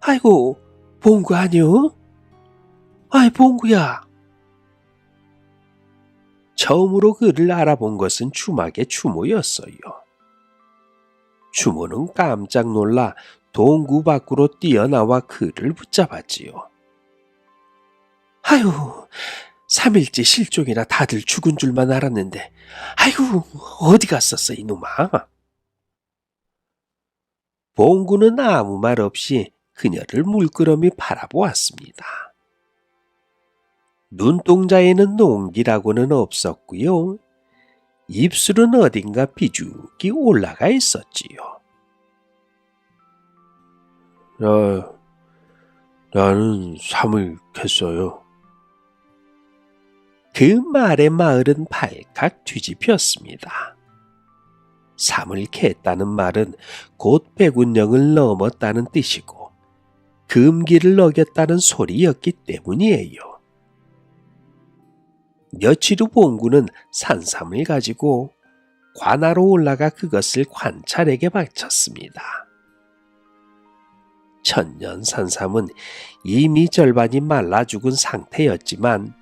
아이고, 봉구 아니오? 아이, 봉구야. 처음으로 그를 알아본 것은 주막의 주모였어요. 주모는 깜짝 놀라 동구 밖으로 뛰어나와 그를 붙잡았지요. 아유, 3일째 실종이라 다들 죽은 줄만 알았는데, 아이고, 어디 갔었어, 이놈아? 봉구는 아무 말 없이 그녀를 물끄러미 바라보았습니다. 눈동자에는 농기라고는 없었고요. 입술은 어딘가 비죽이 올라가 있었지요. 나는 삼을 캤어요. 그 말에 마을은 발칵 뒤집혔습니다. 삼을 캤다는 말은 곧 백운령을 넘었다는 뜻이고 금기를 어겼다는 소리였기 때문이에요. 며칠 후 봉구는 산삼을 가지고 관하로 올라가 그것을 관찰에게 바쳤습니다. 천년 산삼은 이미 절반이 말라 죽은 상태였지만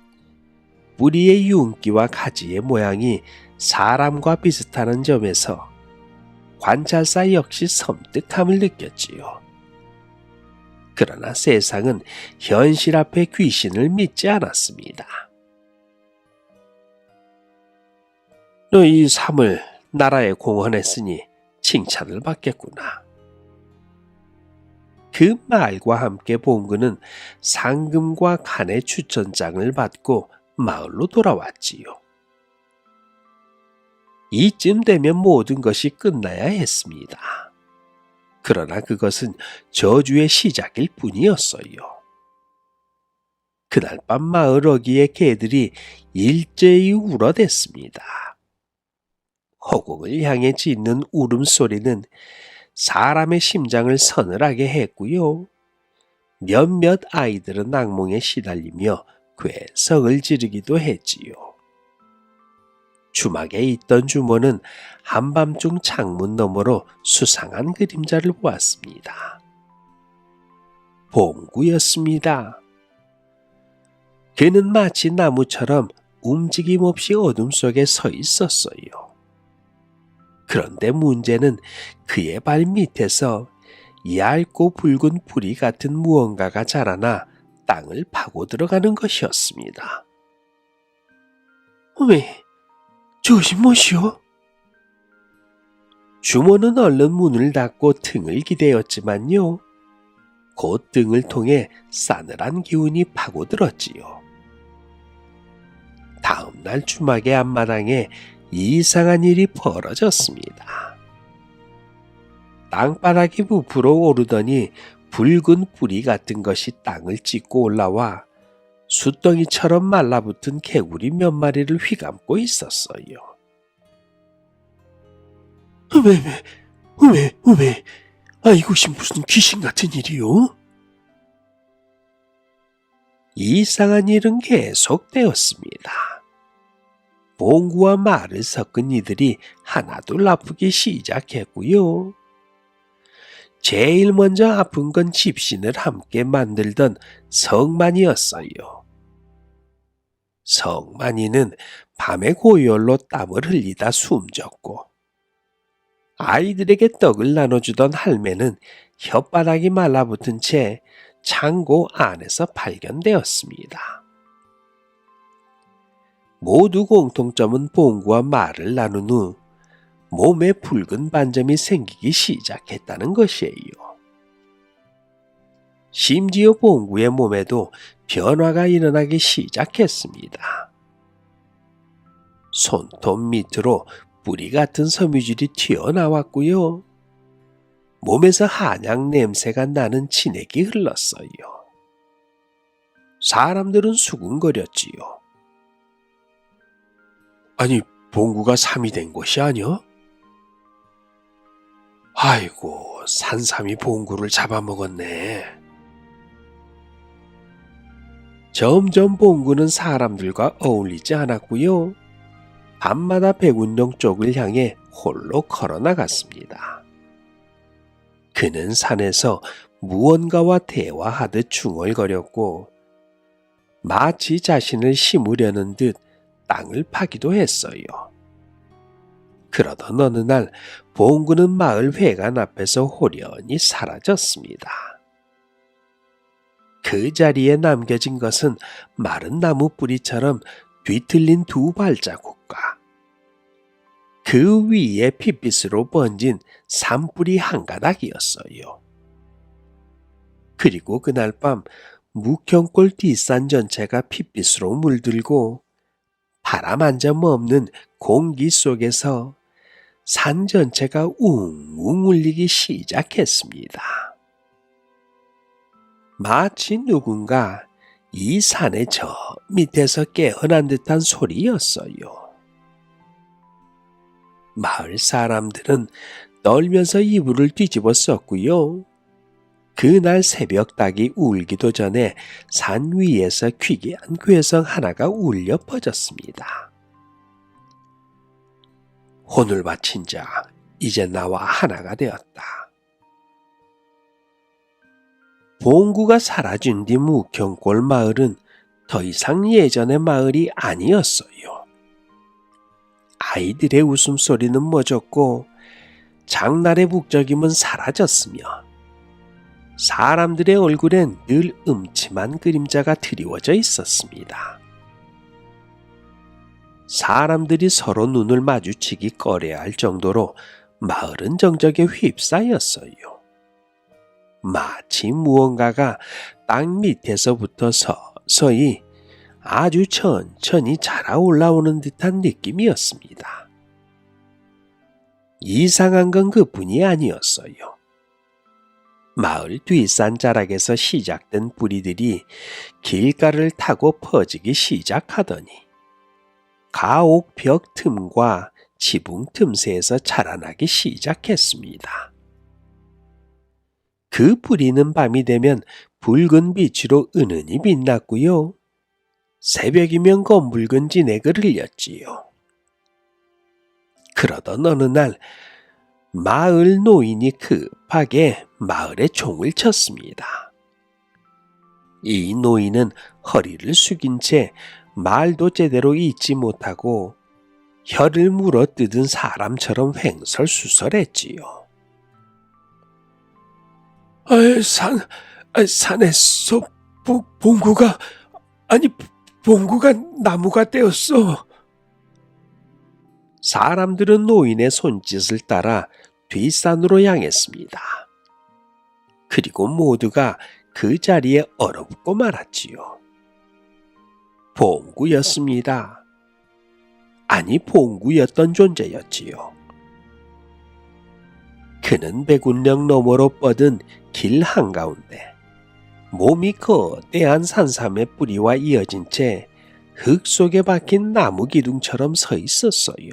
뿌리의 윤기와 가지의 모양이 사람과 비슷하는 점에서 관찰사 역시 섬뜩함을 느꼈지요. 그러나 세상은 현실 앞에 귀신을 믿지 않았습니다. 너희 삼을 나라에 공헌했으니 칭찬을 받겠구나. 그 말과 함께 봉구는 상금과 간의 추천장을 받고 마을로 돌아왔지요. 이쯤 되면 모든 것이 끝나야 했습니다. 그러나 그것은 저주의 시작일 뿐이었어요. 그날 밤 마을 어귀의 개들이 일제히 울어댔습니다. 허공을 향해 짖는 울음소리는 사람의 심장을 서늘하게 했고요. 몇몇 아이들은 악몽에 시달리며 괴성을 지르기도 했지요. 주막에 있던 주모는 한밤중 창문 너머로 수상한 그림자를 보았습니다. 봉구였습니다. 그는 마치 나무처럼 움직임 없이 어둠 속에 서 있었어요. 그런데 문제는 그의 발 밑에서 얇고 붉은 뿌리 같은 무언가가 자라나 땅을 파고 들어가는 것이었습니다. 왜? 저것이 무엇이오? 주모는 얼른 문을 닫고 등을 기대었지만요. 곧 등을 통해 싸늘한 기운이 파고들었지요. 다음날 주막의 앞마당에 이상한 일이 벌어졌습니다. 땅바닥이 부풀어 오르더니 붉은 뿌리 같은 것이 땅을 찢고 올라와 숫덩이처럼 말라붙은 개구리 몇 마리를 휘감고 있었어요. 으메, 이것이 무슨 귀신 같은 일이요? 이상한 일은 계속되었습니다. 봉구와 말을 섞은 이들이 하나둘 아프기 시작했고요. 제일 먼저 아픈 건 집신을 함께 만들던 성만이었어요. 성만이는 밤에 고열로 땀을 흘리다 숨졌고 아이들에게 떡을 나눠주던 할매는 혓바닥이 말라붙은 채 창고 안에서 발견되었습니다. 모두 공통점은 봉구와 말을 나눈 후 몸에 붉은 반점이 생기기 시작했다는 것이에요. 심지어 봉구의 몸에도 변화가 일어나기 시작했습니다. 손톱 밑으로 뿌리 같은 섬유질이 튀어나왔고요. 몸에서 한약 냄새가 나는 진액이 흘렀어요. 사람들은 수군거렸지요. 아니, 봉구가 삼이 된 것이 아니여? 아이고, 산삼이 봉구를 잡아먹었네. 점점 봉구는 사람들과 어울리지 않았고요. 밤마다 백운령 쪽을 향해 홀로 걸어나갔습니다. 그는 산에서 무언가와 대화하듯 중얼거렸고 마치 자신을 심으려는 듯 땅을 파기도 했어요. 그러던 어느 날 봉구는 마을 회관 앞에서 호련히 사라졌습니다. 그 자리에 남겨진 것은 마른 나무 뿌리처럼 뒤틀린 두 발자국과 그 위에 핏빛으로 번진 산뿌리 한 가닥이었어요. 그리고 그날 밤 묵형골 뒷산 전체가 핏빛으로 물들고 바람 한 점 없는 공기 속에서 산 전체가 웅웅 울리기 시작했습니다. 마치 누군가 이 산의 저 밑에서 깨어난 듯한 소리였어요. 마을 사람들은 떨면서 이불을 뒤집어 썼고요. 그날 새벽 닭이 울기도 전에 산 위에서 귀귀한 괴성 하나가 울려 퍼졌습니다. 혼을 바친 자, 이제 나와 하나가 되었다. 봉구가 사라진 뒤 묵형골 마을은 더 이상 예전의 마을이 아니었어요. 아이들의 웃음소리는 멎었고 장날의 북적임은 사라졌으며 사람들의 얼굴엔 늘 음침한 그림자가 드리워져 있었습니다. 사람들이 서로 눈을 마주치기 꺼려할 정도로 마을은 정적에 휩싸였어요. 마치 무언가가 땅 밑에서부터 서서히 아주 천천히 자라 올라오는 듯한 느낌이었습니다. 이상한 건 그뿐이 아니었어요. 마을 뒷산자락에서 시작된 뿌리들이 길가를 타고 퍼지기 시작하더니 가옥 벽 틈과 지붕 틈새에서 자라나기 시작했습니다. 그 뿌리는 밤이 되면 붉은 빛으로 은은히 빛났고요. 새벽이면 검붉은 진액을 흘렸지요. 그러던 어느 날 마을 노인이 급하게 마을에 종을 쳤습니다. 이 노인은 허리를 숙인 채 말도 제대로 잇지 못하고 혀를 물어뜯은 사람처럼 횡설수설했지요. 산에서 봉구가 나무가 되었어. 사람들은 노인의 손짓을 따라 뒷산으로 향했습니다. 그리고 모두가 그 자리에 얼어붙고 말았지요. 봉구였습니다. 아니, 봉구였던 존재였지요. 그는 백운령 너머로 뻗은 길 한가운데 몸이 거대한 산삼의 뿌리와 이어진 채 흙 속에 박힌 나무 기둥처럼 서 있었어요.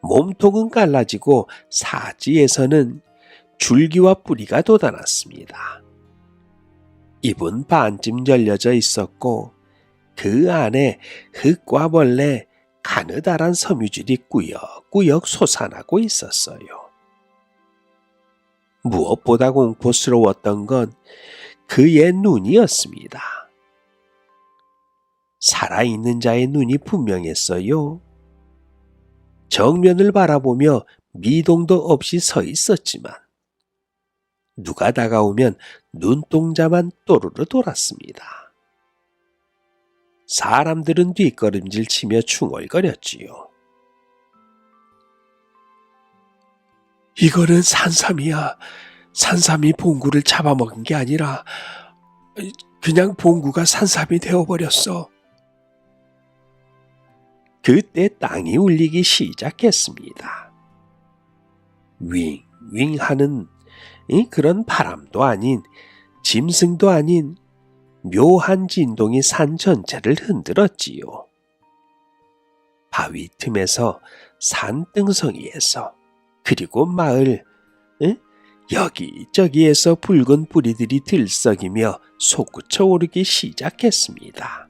몸통은 갈라지고 사지에서는 줄기와 뿌리가 돋아났습니다. 입은 반쯤 열려져 있었고 그 안에 흙과 벌레, 가느다란 섬유질이 꾸역꾸역 솟아나고 있었어요. 무엇보다 공포스러웠던 건 그의 눈이었습니다. 살아있는 자의 눈이 분명했어요. 정면을 바라보며 미동도 없이 서 있었지만 누가 다가오면 눈동자만 또르르 돌았습니다. 사람들은 뒷걸음질 치며 중얼거렸지요. 이거는 산삼이야. 산삼이 봉구를 잡아먹은 게 아니라 그냥 봉구가 산삼이 되어버렸어. 그때 땅이 울리기 시작했습니다. 윙윙 하는 그런 바람도 아닌 짐승도 아닌 묘한 진동이 산 전체를 흔들었지요. 바위 틈에서 산등성이에서 그리고 마을 여기저기에서 붉은 뿌리들이 들썩이며 솟구쳐 오르기 시작했습니다.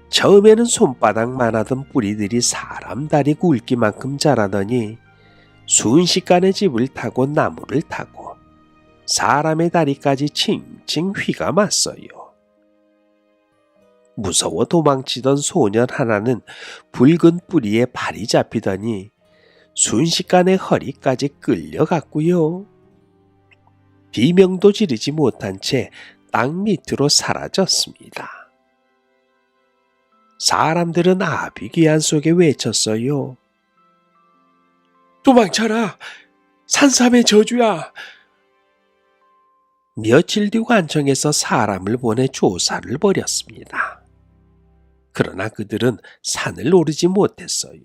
처음에는 손바닥만하던 뿌리들이 사람 다리 굵기만큼 자라더니 순식간에 집을 타고 나무를 타고 사람의 다리까지 칭칭 휘가 맞어요. 무서워 도망치던 소년 하나는 붉은 뿌리에 발이 잡히더니 순식간에 허리까지 끌려갔고요. 비명도 지르지 못한 채 땅 밑으로 사라졌습니다. 사람들은 아비규환 속에 외쳤어요. 도망쳐라! 산삼의 저주야! 며칠 뒤 관청에서 사람을 보내 조사를 벌였습니다. 그러나 그들은 산을 오르지 못했어요.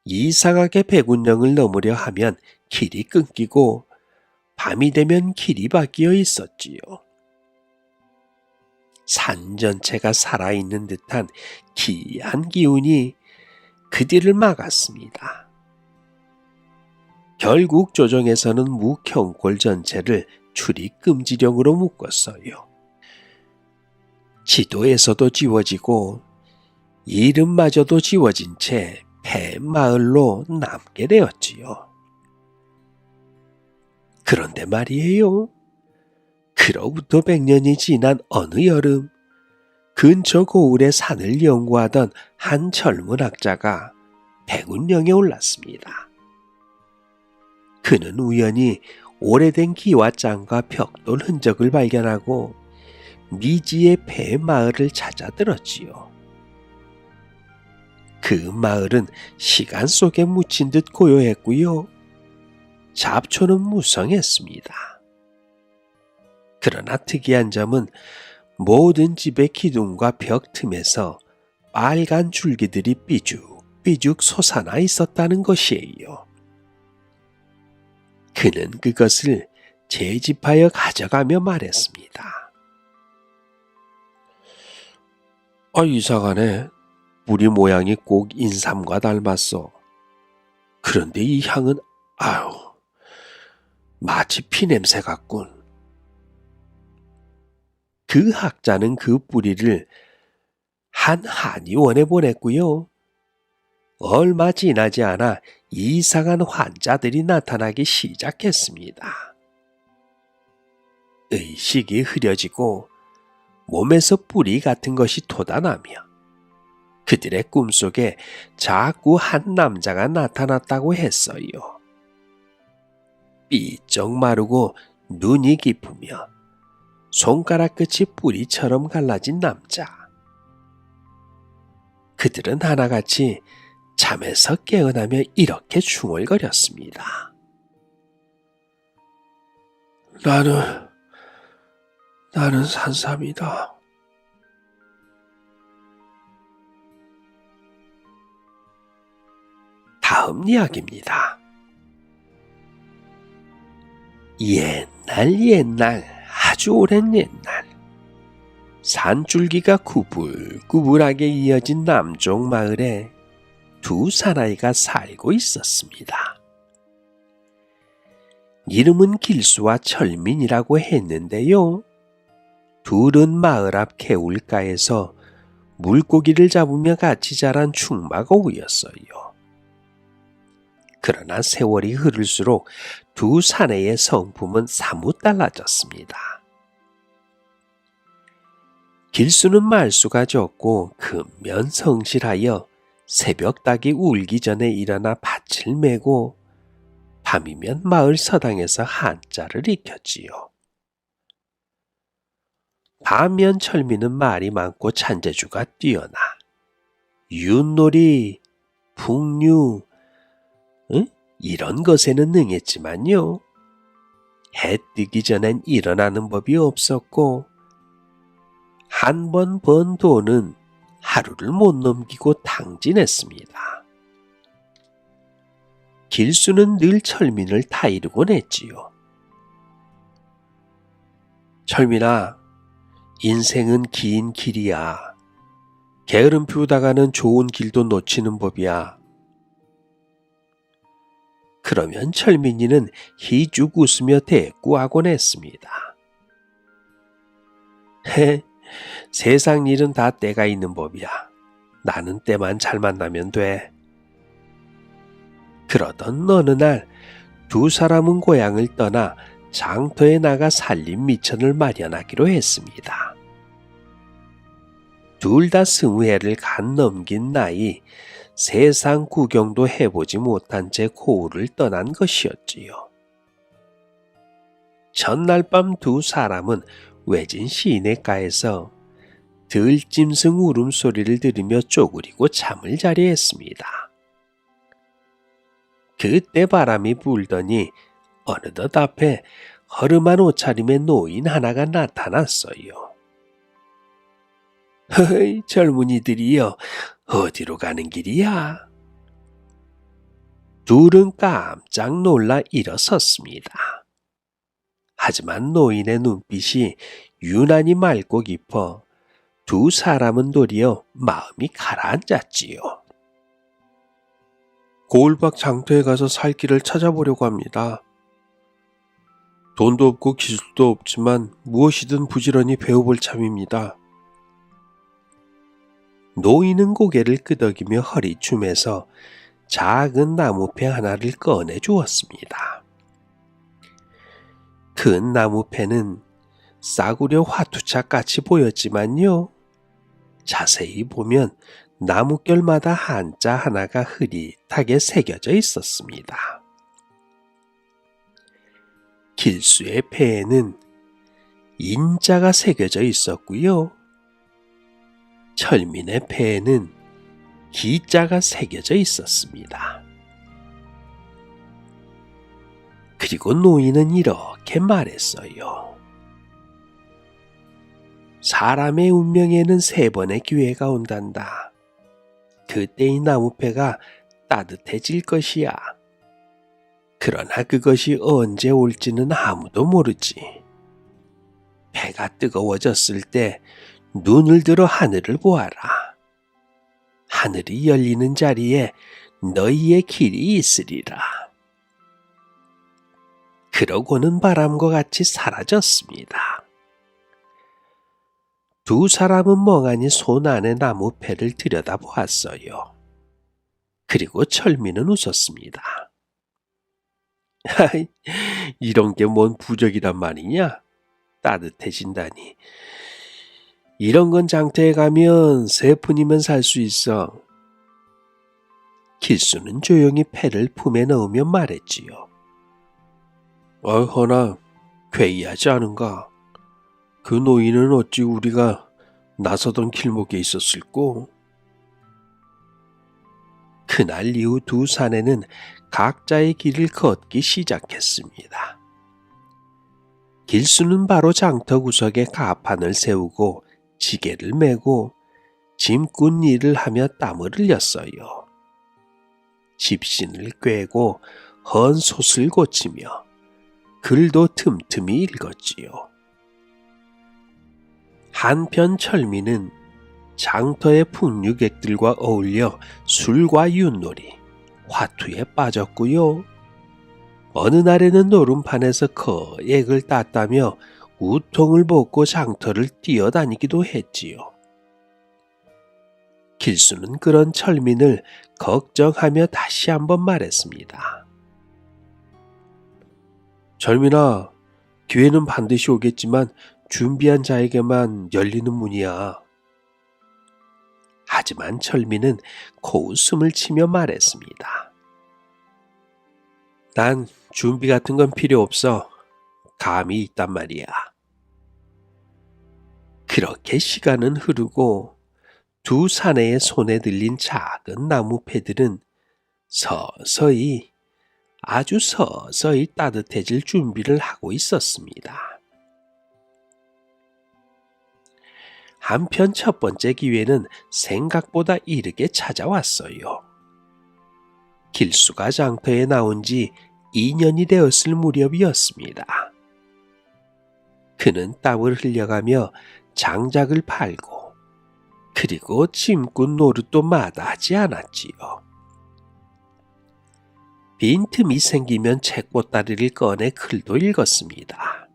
이상하게 백운령을 넘으려 하면 길이 끊기고 밤이 되면 길이 바뀌어 있었지요. 산 전체가 살아있는 듯한 기이한 기운이 그들을 막았습니다. 결국 조정에서는 묵형골 전체를 출입 금지령으로 묶었어요. 지도에서도 지워지고 이름마저도 지워진 채 폐마을로 남게 되었지요. 그런데 말이에요. 그로부터 100년이 지난 어느 여름, 근처 고을의 산을 연구하던 한 젊은 학자가 백운령에 올랐습니다. 그는 우연히 오래된 기와장과 벽돌 흔적을 발견하고 미지의 폐마을을 찾아 들었지요. 그 마을은 시간 속에 묻힌 듯 고요했고요. 잡초는 무성했습니다. 그러나 특이한 점은 모든 집의 기둥과 벽 틈에서 빨간 줄기들이 삐죽삐죽 솟아나 있었다는 것이에요. 그는 그것을 채집하여 가져가며 말했습니다. 이상하네. 뿌리 모양이 꼭 인삼과 닮았어. 그런데 이 향은 마치 피냄새 같군. 그 학자는 그 뿌리를 한 한의원에 보냈고요. 얼마 지나지 않아 이상한 환자들이 나타나기 시작했습니다. 의식이 흐려지고 몸에서 뿌리 같은 것이 돋아나며 그들의 꿈속에 자꾸 한 남자가 나타났다고 했어요. 삐쩍 마르고 눈이 깊으며 손가락 끝이 뿌리처럼 갈라진 남자. 그들은 하나같이 잠에서 깨어나며 이렇게 중얼거렸습니다. 나는 산삼이다. 다음 이야기입니다. 옛날 아주 오랜 옛날 산줄기가 구불구불하게 이어진 남쪽 마을에 두 사나이가 살고 있었습니다. 이름은 길수와 철민이라고 했는데요. 둘은 마을 앞 개울가에서 물고기를 잡으며 같이 자란 충마고우였어요. 그러나 세월이 흐를수록 두 사내의 성품은 사뭇 달라졌습니다. 길수는 말수가 적고 근면 성실하여 새벽 닭이 울기 전에 일어나 밭을 메고 밤이면 마을 서당에서 한자를 익혔지요. 반면 철미는 말이 많고 잔재주가 뛰어나 윷놀이, 풍류 이런 것에는 능했지만요. 해 뜨기 전엔 일어나는 법이 없었고 한 번 번 돈은 하루를 못 넘기고 탕진했습니다. 길수는 늘 철민을 타이르곤 했지요. 철민아, 인생은 긴 길이야. 게으름 피우다가는 좋은 길도 놓치는 법이야. 그러면 철민이는 희죽 웃으며 대꾸하곤 했습니다. 세상 일은 다 때가 있는 법이야. 나는 때만 잘 만나면 돼. 그러던 어느 날 두 사람은 고향을 떠나 장터에 나가 살림 미천을 마련하기로 했습니다. 둘 다 20해를 간 넘긴 나이, 세상 구경도 해보지 못한 채 고을을 떠난 것이었지요. 전날 밤 두 사람은 외진 시내가에서 들짐승 울음소리를 들으며 쪼그리고 잠을 자려 했습니다. 그때 바람이 불더니 어느덧 앞에 허름한 옷차림의 노인 하나가 나타났어요. 허이, 젊은이들이여, 어디로 가는 길이야? 둘은 깜짝 놀라 일어섰습니다. 하지만 노인의 눈빛이 유난히 맑고 깊어 두 사람은 도리어 마음이 가라앉았지요. 고을박 장터에 가서 살 길을 찾아보려고 합니다. 돈도 없고 기술도 없지만 무엇이든 부지런히 배워볼 참입니다. 노인은 고개를 끄덕이며 허리춤에서 작은 나무패 하나를 꺼내 주었습니다. 큰 나무패는 싸구려 화투착같이 보였지만요. 자세히 보면 나뭇결마다 한자 하나가 흐릿하게 새겨져 있었습니다. 길수의 패에는 인자가 새겨져 있었고요. 철민의 패에는 기자가 새겨져 있었습니다. 그리고 노인은 이렇게 말했어요. 사람의 운명에는 3번의 기회가 온단다. 그때 이 나무패가 따뜻해질 것이야. 그러나 그것이 언제 올지는 아무도 모르지. 배가 뜨거워졌을 때 눈을 들어 하늘을 보아라. 하늘이 열리는 자리에 너희의 길이 있으리라. 그러고는 바람과 같이 사라졌습니다. 두 사람은 멍하니 손 안에 나무패를 들여다보았어요. 그리고 철민은 웃었습니다. 이런 게 뭔 부적이란 말이냐? 따뜻해진다니. 이런 건 장터에 가면 3푼이면 살 수 있어. 길수는 조용히 패를 품에 넣으며 말했지요. 허나 괴이하지 않은가? 그 노인은 어찌 우리가 나서던 길목에 있었을꼬? 그날 이후 두 사내는 각자의 길을 걷기 시작했습니다. 길수는 바로 장터 구석에 가판을 세우고 지게를 메고 짐꾼 일을 하며 땀을 흘렸어요. 집신을 꿰고 헌 솥을 고치며 글도 틈틈이 읽었지요. 한편 철민은 장터의 풍류객들과 어울려 술과 윷놀이, 화투에 빠졌고요. 어느 날에는 노름판에서 거액을 땄다며 우통을 벗고 장터를 뛰어다니기도 했지요. 길수는 그런 철민을 걱정하며 다시 한번 말했습니다. 철민아, 기회는 반드시 오겠지만 준비한 자에게만 열리는 문이야. 하지만 철민은 코웃음을 치며 말했습니다. 난 준비 같은 건 필요 없어. 감이 있단 말이야. 그렇게 시간은 흐르고 두 사내의 손에 들린 작은 나무패들은 서서히, 아주 서서히 따뜻해질 준비를 하고 있었습니다. 한편 첫 번째 기회는 생각보다 이르게 찾아왔어요. 길수가 장터에 나온 지 2년이 되었을 무렵이었습니다. 그는 땀을 흘려가며 장작을 팔고 그리고 짐꾼 노릇도 마다하지 않았지요. 빈틈이 생기면 책보따리를 꺼내 글도 읽었습니다.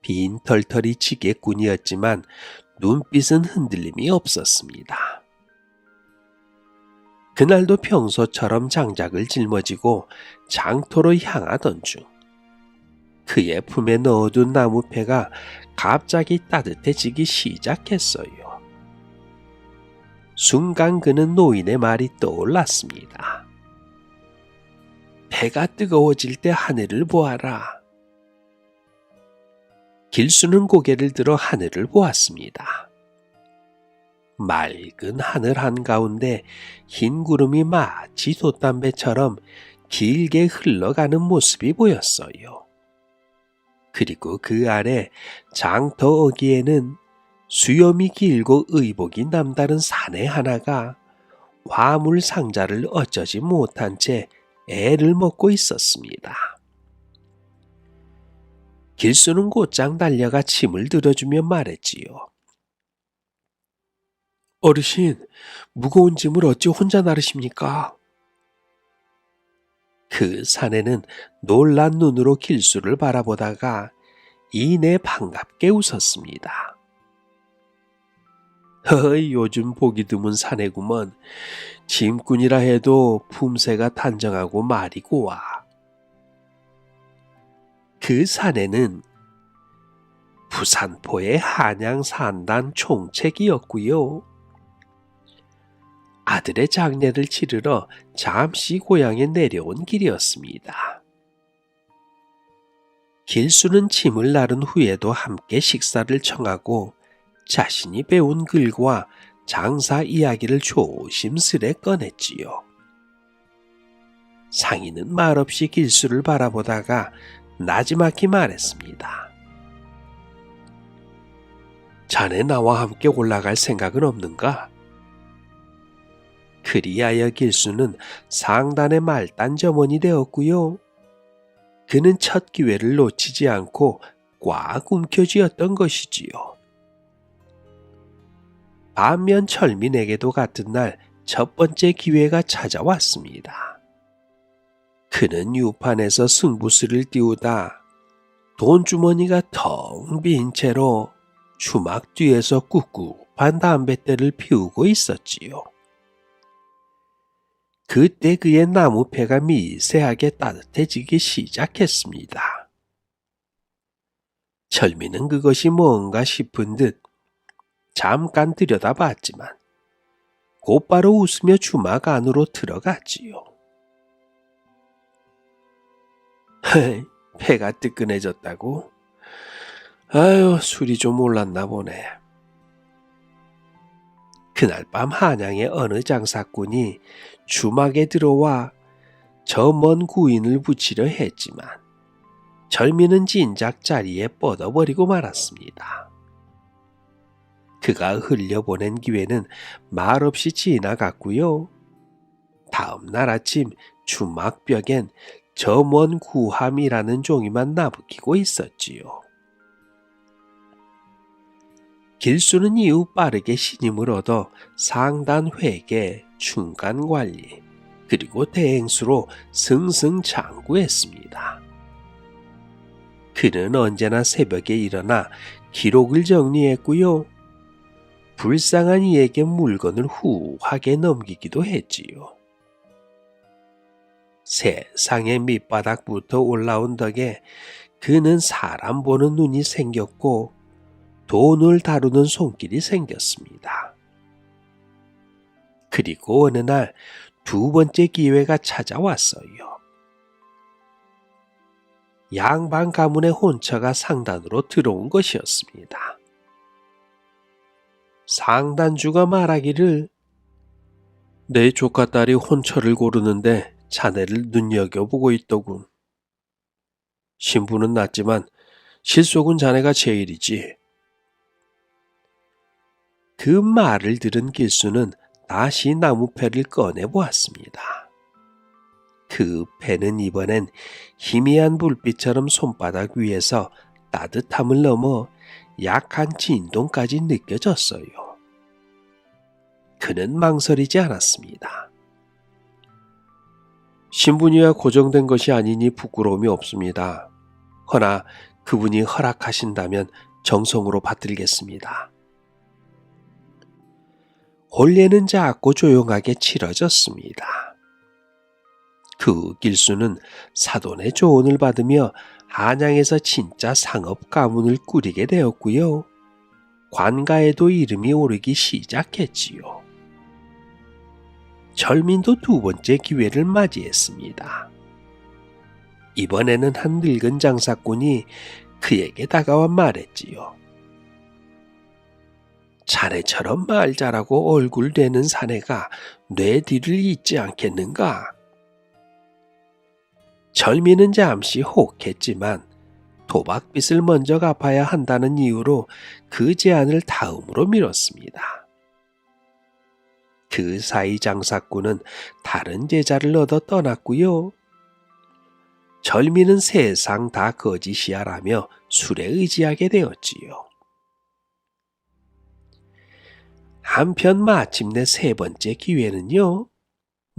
빈 털털이 지게꾼이었지만 눈빛은 흔들림이 없었습니다. 그날도 평소처럼 장작을 짊어지고 장터로 향하던 중 그의 품에 넣어둔 나무패가 갑자기 따뜻해지기 시작했어요. 순간 그는 노인의 말이 떠올랐습니다. 배가 뜨거워질 때 하늘을 보아라. 길수는 고개를 들어 하늘을 보았습니다. 맑은 하늘 한가운데 흰 구름이 마치 돛담배처럼 길게 흘러가는 모습이 보였어요. 그리고 그 아래 장터 어귀에는 수염이 길고 의복이 남다른 사내 하나가 화물 상자를 어쩌지 못한 채 애를 먹고 있었습니다. 길수는 곧장 달려가 침을 들어주며 말했지요. 어르신, 무거운 짐을 어찌 혼자 나르십니까? 그 사내는 놀란 눈으로 길수를 바라보다가 이내 반갑게 웃었습니다. 허이, 요즘 보기 드문 사내구먼. 짐꾼이라 해도 품새가 단정하고 말이 고와. 그 사내는 부산포의 한양산단 총책이었고요. 아들의 장례를 치르러 잠시 고향에 내려온 길이었습니다. 길수는 짐을 나른 후에도 함께 식사를 청하고 자신이 배운 글과 장사 이야기를 조심스레 꺼냈지요. 상인은 말없이 길수를 바라보다가 나지막히 말했습니다. 자네 나와 함께 올라갈 생각은 없는가? 그리하여 길수는 상단의 말단 점원이 되었고요. 그는 첫 기회를 놓치지 않고 꽉 움켜쥐었던 것이지요. 반면 철민에게도 같은 날 첫 번째 기회가 찾아왔습니다. 그는 유판에서 승부수를 띄우다 돈주머니가 텅 빈 채로 주막 뒤에서 꿉꿉한 담뱃대를 피우고 있었지요. 그때 그의 나무패가 미세하게 따뜻해지기 시작했습니다. 철민은 그것이 뭔가 싶은 듯 잠깐 들여다봤지만 곧바로 웃으며 주막 안으로 들어갔지요. 패가 뜨끈해졌다고? 아유, 술이 좀 올랐나 보네. 그날 밤 한양의 어느 장사꾼이 주막에 들어와 저 먼 구인을 붙이려 했지만 철민은 진작 자리에 뻗어버리고 말았습니다. 그가 흘려보낸 기회는 말없이 지나갔고요. 다음 날 아침 주막벽엔 저 먼 구함이라는 종이만 나부끼고 있었지요. 길수는 이후 빠르게 신임을 얻어 상단 회계, 중간 관리, 그리고 대행수로 승승장구했습니다. 그는 언제나 새벽에 일어나 기록을 정리했고요. 불쌍한 이에게 물건을 후하게 넘기기도 했지요. 세상의 밑바닥부터 올라온 덕에 그는 사람 보는 눈이 생겼고 돈을 다루는 손길이 생겼습니다. 그리고 어느 날 두 번째 기회가 찾아왔어요. 양반 가문의 혼처가 상단으로 들어온 것이었습니다. 상단주가 말하기를 내 조카딸이 혼처를 고르는데 자네를 눈여겨보고 있더군. 신부는 낮지만 실속은 자네가 제일이지. 그 말을 들은 길수는 다시 나무패를 꺼내보았습니다. 그 패는 이번엔 희미한 불빛처럼 손바닥 위에서 따뜻함을 넘어 약한 진동까지 느껴졌어요. 그는 망설이지 않았습니다. 신분이야 고정된 것이 아니니 부끄러움이 없습니다. 허나 그분이 허락하신다면 정성으로 받들겠습니다. 혼례는 작고 조용하게 치러졌습니다. 그 길수는 사돈의 조언을 받으며 한양에서 진짜 상업 가문을 꾸리게 되었고요. 관가에도 이름이 오르기 시작했지요. 철민도 두 번째 기회를 맞이했습니다. 이번에는 한 늙은 장사꾼이 그에게 다가와 말했지요. 자네처럼 말 잘하고 얼굴 되는 사내가 뇌 뒤를 잇지 않겠는가? 철민은 잠시 혹했지만 도박빚을 먼저 갚아야 한다는 이유로 그 제안을 다음으로 미뤘습니다. 그 사이 장사꾼은 다른 제자를 얻어 떠났고요. 절미는 세상 다 거짓이야라며 술에 의지하게 되었지요. 한편 마침내 세 번째 기회는요.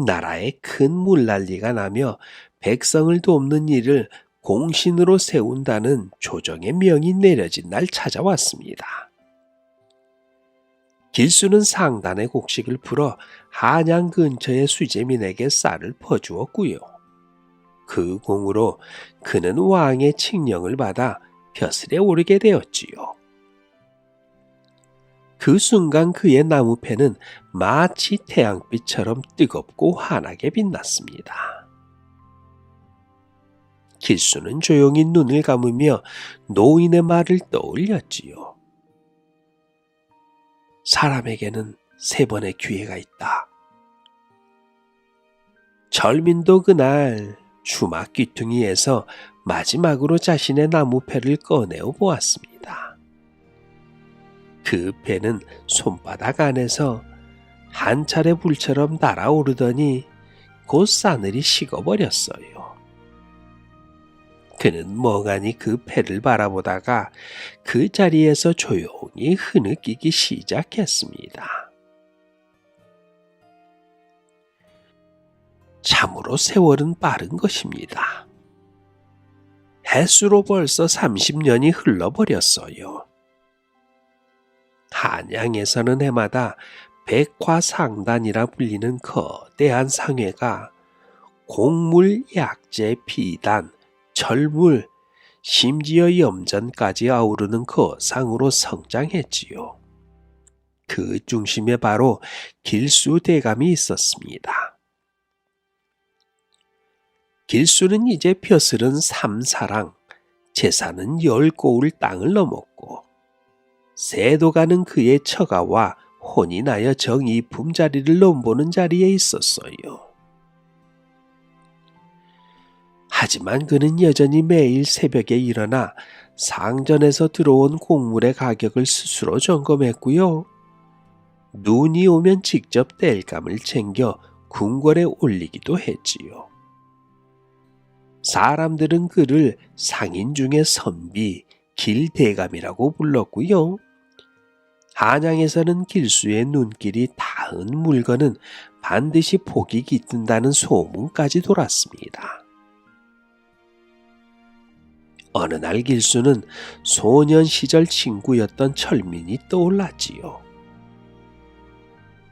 나라에 큰 물난리가 나며 백성을 돕는 일을 공신으로 세운다는 조정의 명이 내려진 날 찾아왔습니다. 길수는 상단의 곡식을 풀어 한양 근처의 수재민에게 쌀을 퍼주었고요. 그 공으로 그는 왕의 칙령을 받아 벼슬에 오르게 되었지요. 그 순간 그의 나무패는 마치 태양빛처럼 뜨겁고 환하게 빛났습니다. 길수는 조용히 눈을 감으며 노인의 말을 떠올렸지요. 사람에게는 세 번의 기회가 있다. 절민도 그날 주막 귀퉁이에서 마지막으로 자신의 나무패를 꺼내어 보았습니다. 그 패는 손바닥 안에서 한 차례 불처럼 날아오르더니 곧 싸늘히 식어버렸어요. 그는 멍하니 그 패를 바라보다가 그 자리에서 조용히 흐느끼기 시작했습니다. 참으로 세월은 빠른 것입니다. 햇수로 벌써 30년이 흘러버렸어요. 한양에서는 해마다 백화상단이라 불리는 거대한 상회가 곡물, 약재, 비단, 철물, 심지어 염전까지 아우르는 거상으로 성장했지요. 그 중심에 바로 길수 대감이 있었습니다. 길수는 이제 벼슬은 3사랑, 재산은 10고울 땅을 넘었고 세도가는 그의 처가와 혼이 나여 정이품 자리를 넘보는 자리에 있었어요. 하지만 그는 여전히 매일 새벽에 일어나 상전에서 들어온 곡물의 가격을 스스로 점검했고요. 눈이 오면 직접 땔감을 챙겨 궁궐에 올리기도 했지요. 사람들은 그를 상인 중에 선비, 길대감이라고 불렀고요. 한양에서는 길수의 눈길이 닿은 물건은 반드시 복이 깃든다는 소문까지 돌았습니다. 어느 날 길수는 소년 시절 친구였던 철민이 떠올랐지요.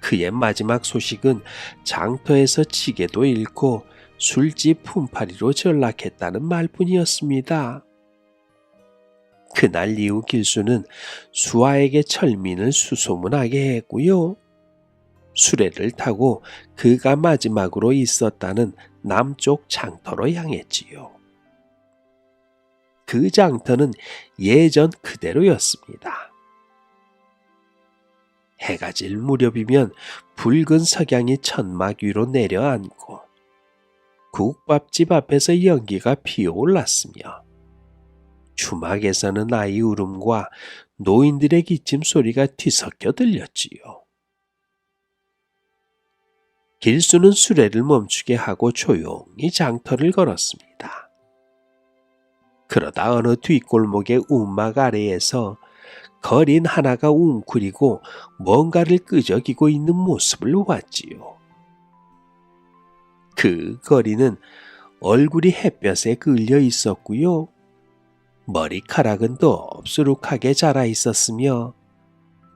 그의 마지막 소식은 장터에서 지게도 잃고 술집 품팔이로 전락했다는 말뿐이었습니다. 그날 이후 길수는 수아에게 철민을 수소문하게 했고요. 수레를 타고 그가 마지막으로 있었다는 남쪽 장터로 향했지요. 그 장터는 예전 그대로였습니다. 해가 질 무렵이면 붉은 석양이 천막 위로 내려앉고 국밥집 앞에서 연기가 피어올랐으며 주막에서는 아이 울음과 노인들의 기침 소리가 뒤섞여 들렸지요. 길수는 수레를 멈추게 하고 조용히 장터를 걸었습니다. 그러다 어느 뒷골목의 움막 아래에서 거린 하나가 웅크리고 뭔가를 끄적이고 있는 모습을 보았지요. 그 거리는 얼굴이 햇볕에 그을려 있었고요. 머리카락은 덥수룩하게 자라 있었으며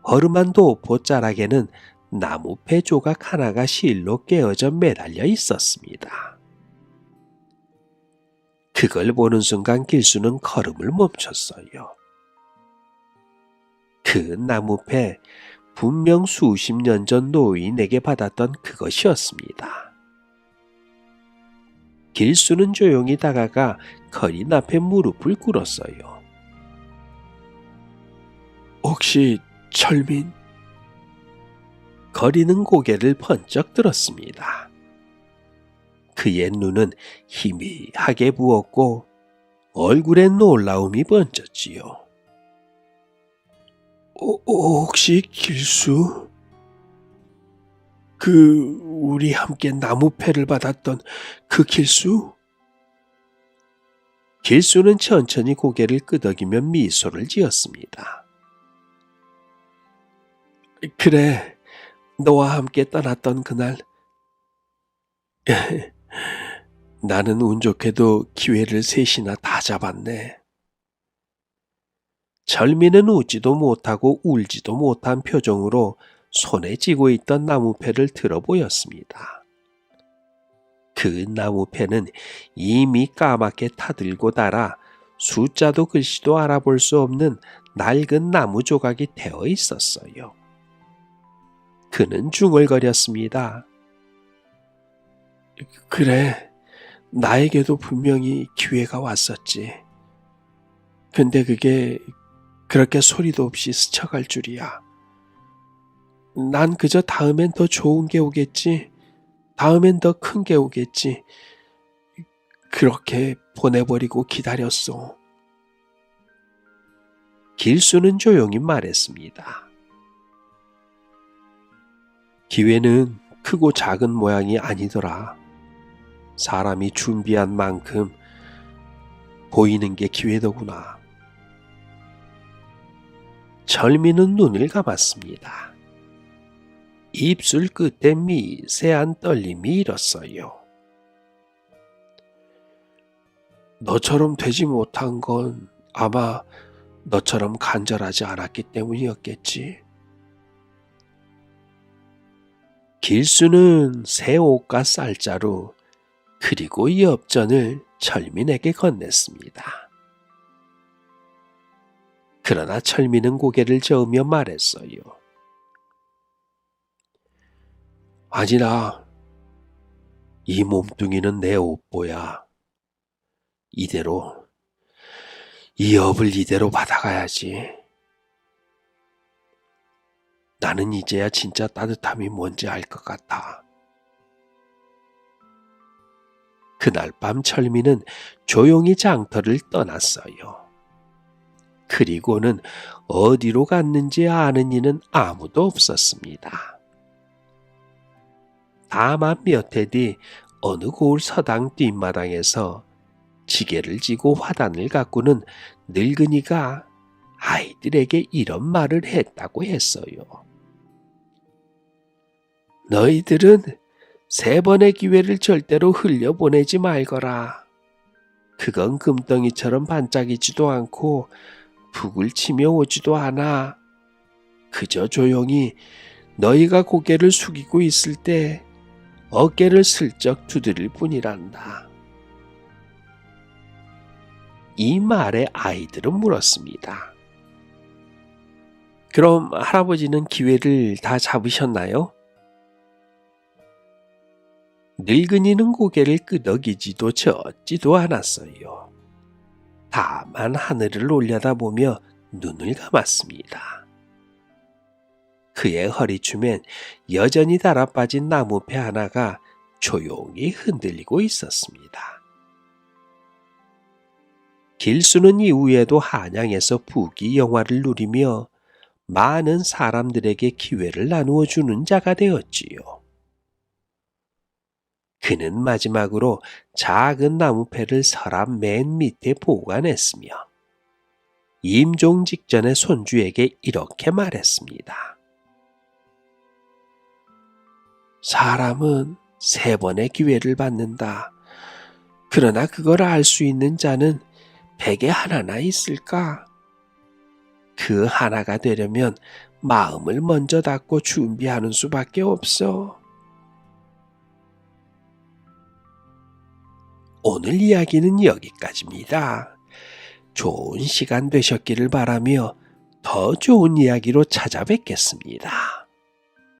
허름한 도포자락에는 나무패 조각 하나가 실로 깨어져 매달려 있었습니다. 그걸 보는 순간 길수는 걸음을 멈췄어요. 그 나무패 분명 수십 년 전 노인에게 받았던 그것이었습니다. 길수는 조용히 다가가 거린 앞에 무릎을 꿇었어요. 혹시 철민? 거리는 고개를 번쩍 들었습니다. 그의 눈은 희미하게 부었고 얼굴에 놀라움이 번졌지요. 혹시 길수? 우리 함께 나무패를 받았던 그 길수? 길수는 천천히 고개를 끄덕이며 미소를 지었습니다. 그래, 너와 함께 떠났던 그날 나는 운 좋게도 기회를 셋이나 다 잡았네. 철민은 웃지도 못하고 울지도 못한 표정으로 손에 쥐고 있던 나무패를 들어 보였습니다. 그 나무패는 이미 까맣게 타들고 닳아 숫자도 글씨도 알아볼 수 없는 낡은 나무 조각이 되어 있었어요. 그는 중얼거렸습니다. 그래, 나에게도 분명히 기회가 왔었지. 근데 그게 그렇게 소리도 없이 스쳐갈 줄이야. 난 그저 다음엔 더 좋은 게 오겠지. 다음엔 더 큰 게 오겠지. 그렇게 보내버리고 기다렸어. 길수는 조용히 말했습니다. 기회는 크고 작은 모양이 아니더라. 사람이 준비한 만큼 보이는 게 기회더구나. 철민은 눈을 감았습니다. 입술 끝에 미세한 떨림이 일었어요. 너처럼 되지 못한 건 아마 너처럼 간절하지 않았기 때문이었겠지. 길수는 새 옷과 쌀자루 그리고 엽전을 철민에게 건넸습니다. 그러나 철민은 고개를 저으며 말했어요. 아니라 이 몸뚱이는 내 옷보야. 이대로 이 업을 이대로 받아가야지. 나는 이제야 진짜 따뜻함이 뭔지 알 것 같아. 그날 밤 철민은 조용히 장터를 떠났어요. 그리고는 어디로 갔는지 아는 이는 아무도 없었습니다. 다만 몇 해 뒤 어느 고을 서당 뒷마당에서 지게를 지고 화단을 가꾸는 늙은이가 아이들에게 이런 말을 했다고 했어요. 너희들은 3번의 기회를 절대로 흘려보내지 말거라. 그건 금덩이처럼 반짝이지도 않고 북을 치며 오지도 않아. 그저 조용히 너희가 고개를 숙이고 있을 때 어깨를 슬쩍 두드릴 뿐이란다. 이 말에 아이들은 물었습니다. 그럼 할아버지는 기회를 다 잡으셨나요? 늙은이는 고개를 끄덕이지도 젓지도 않았어요. 다만 하늘을 올려다보며 눈을 감았습니다. 그의 허리춤엔 여전히 달아빠진 나무패 하나가 조용히 흔들리고 있었습니다. 길수는 이후에도 한양에서 부귀 영화를 누리며 많은 사람들에게 기회를 나누어 주는 자가 되었지요. 그는 마지막으로 작은 나무패를 서랍 맨 밑에 보관했으며 임종 직전에 손주에게 이렇게 말했습니다. 사람은 3번의 기회를 받는다. 그러나 그걸 알 수 있는 자는 100에 하나나 있을까? 그 하나가 되려면 마음을 먼저 닫고 준비하는 수밖에 없어. 오늘 이야기는 여기까지입니다. 좋은 시간 되셨기를 바라며 더 좋은 이야기로 찾아뵙겠습니다.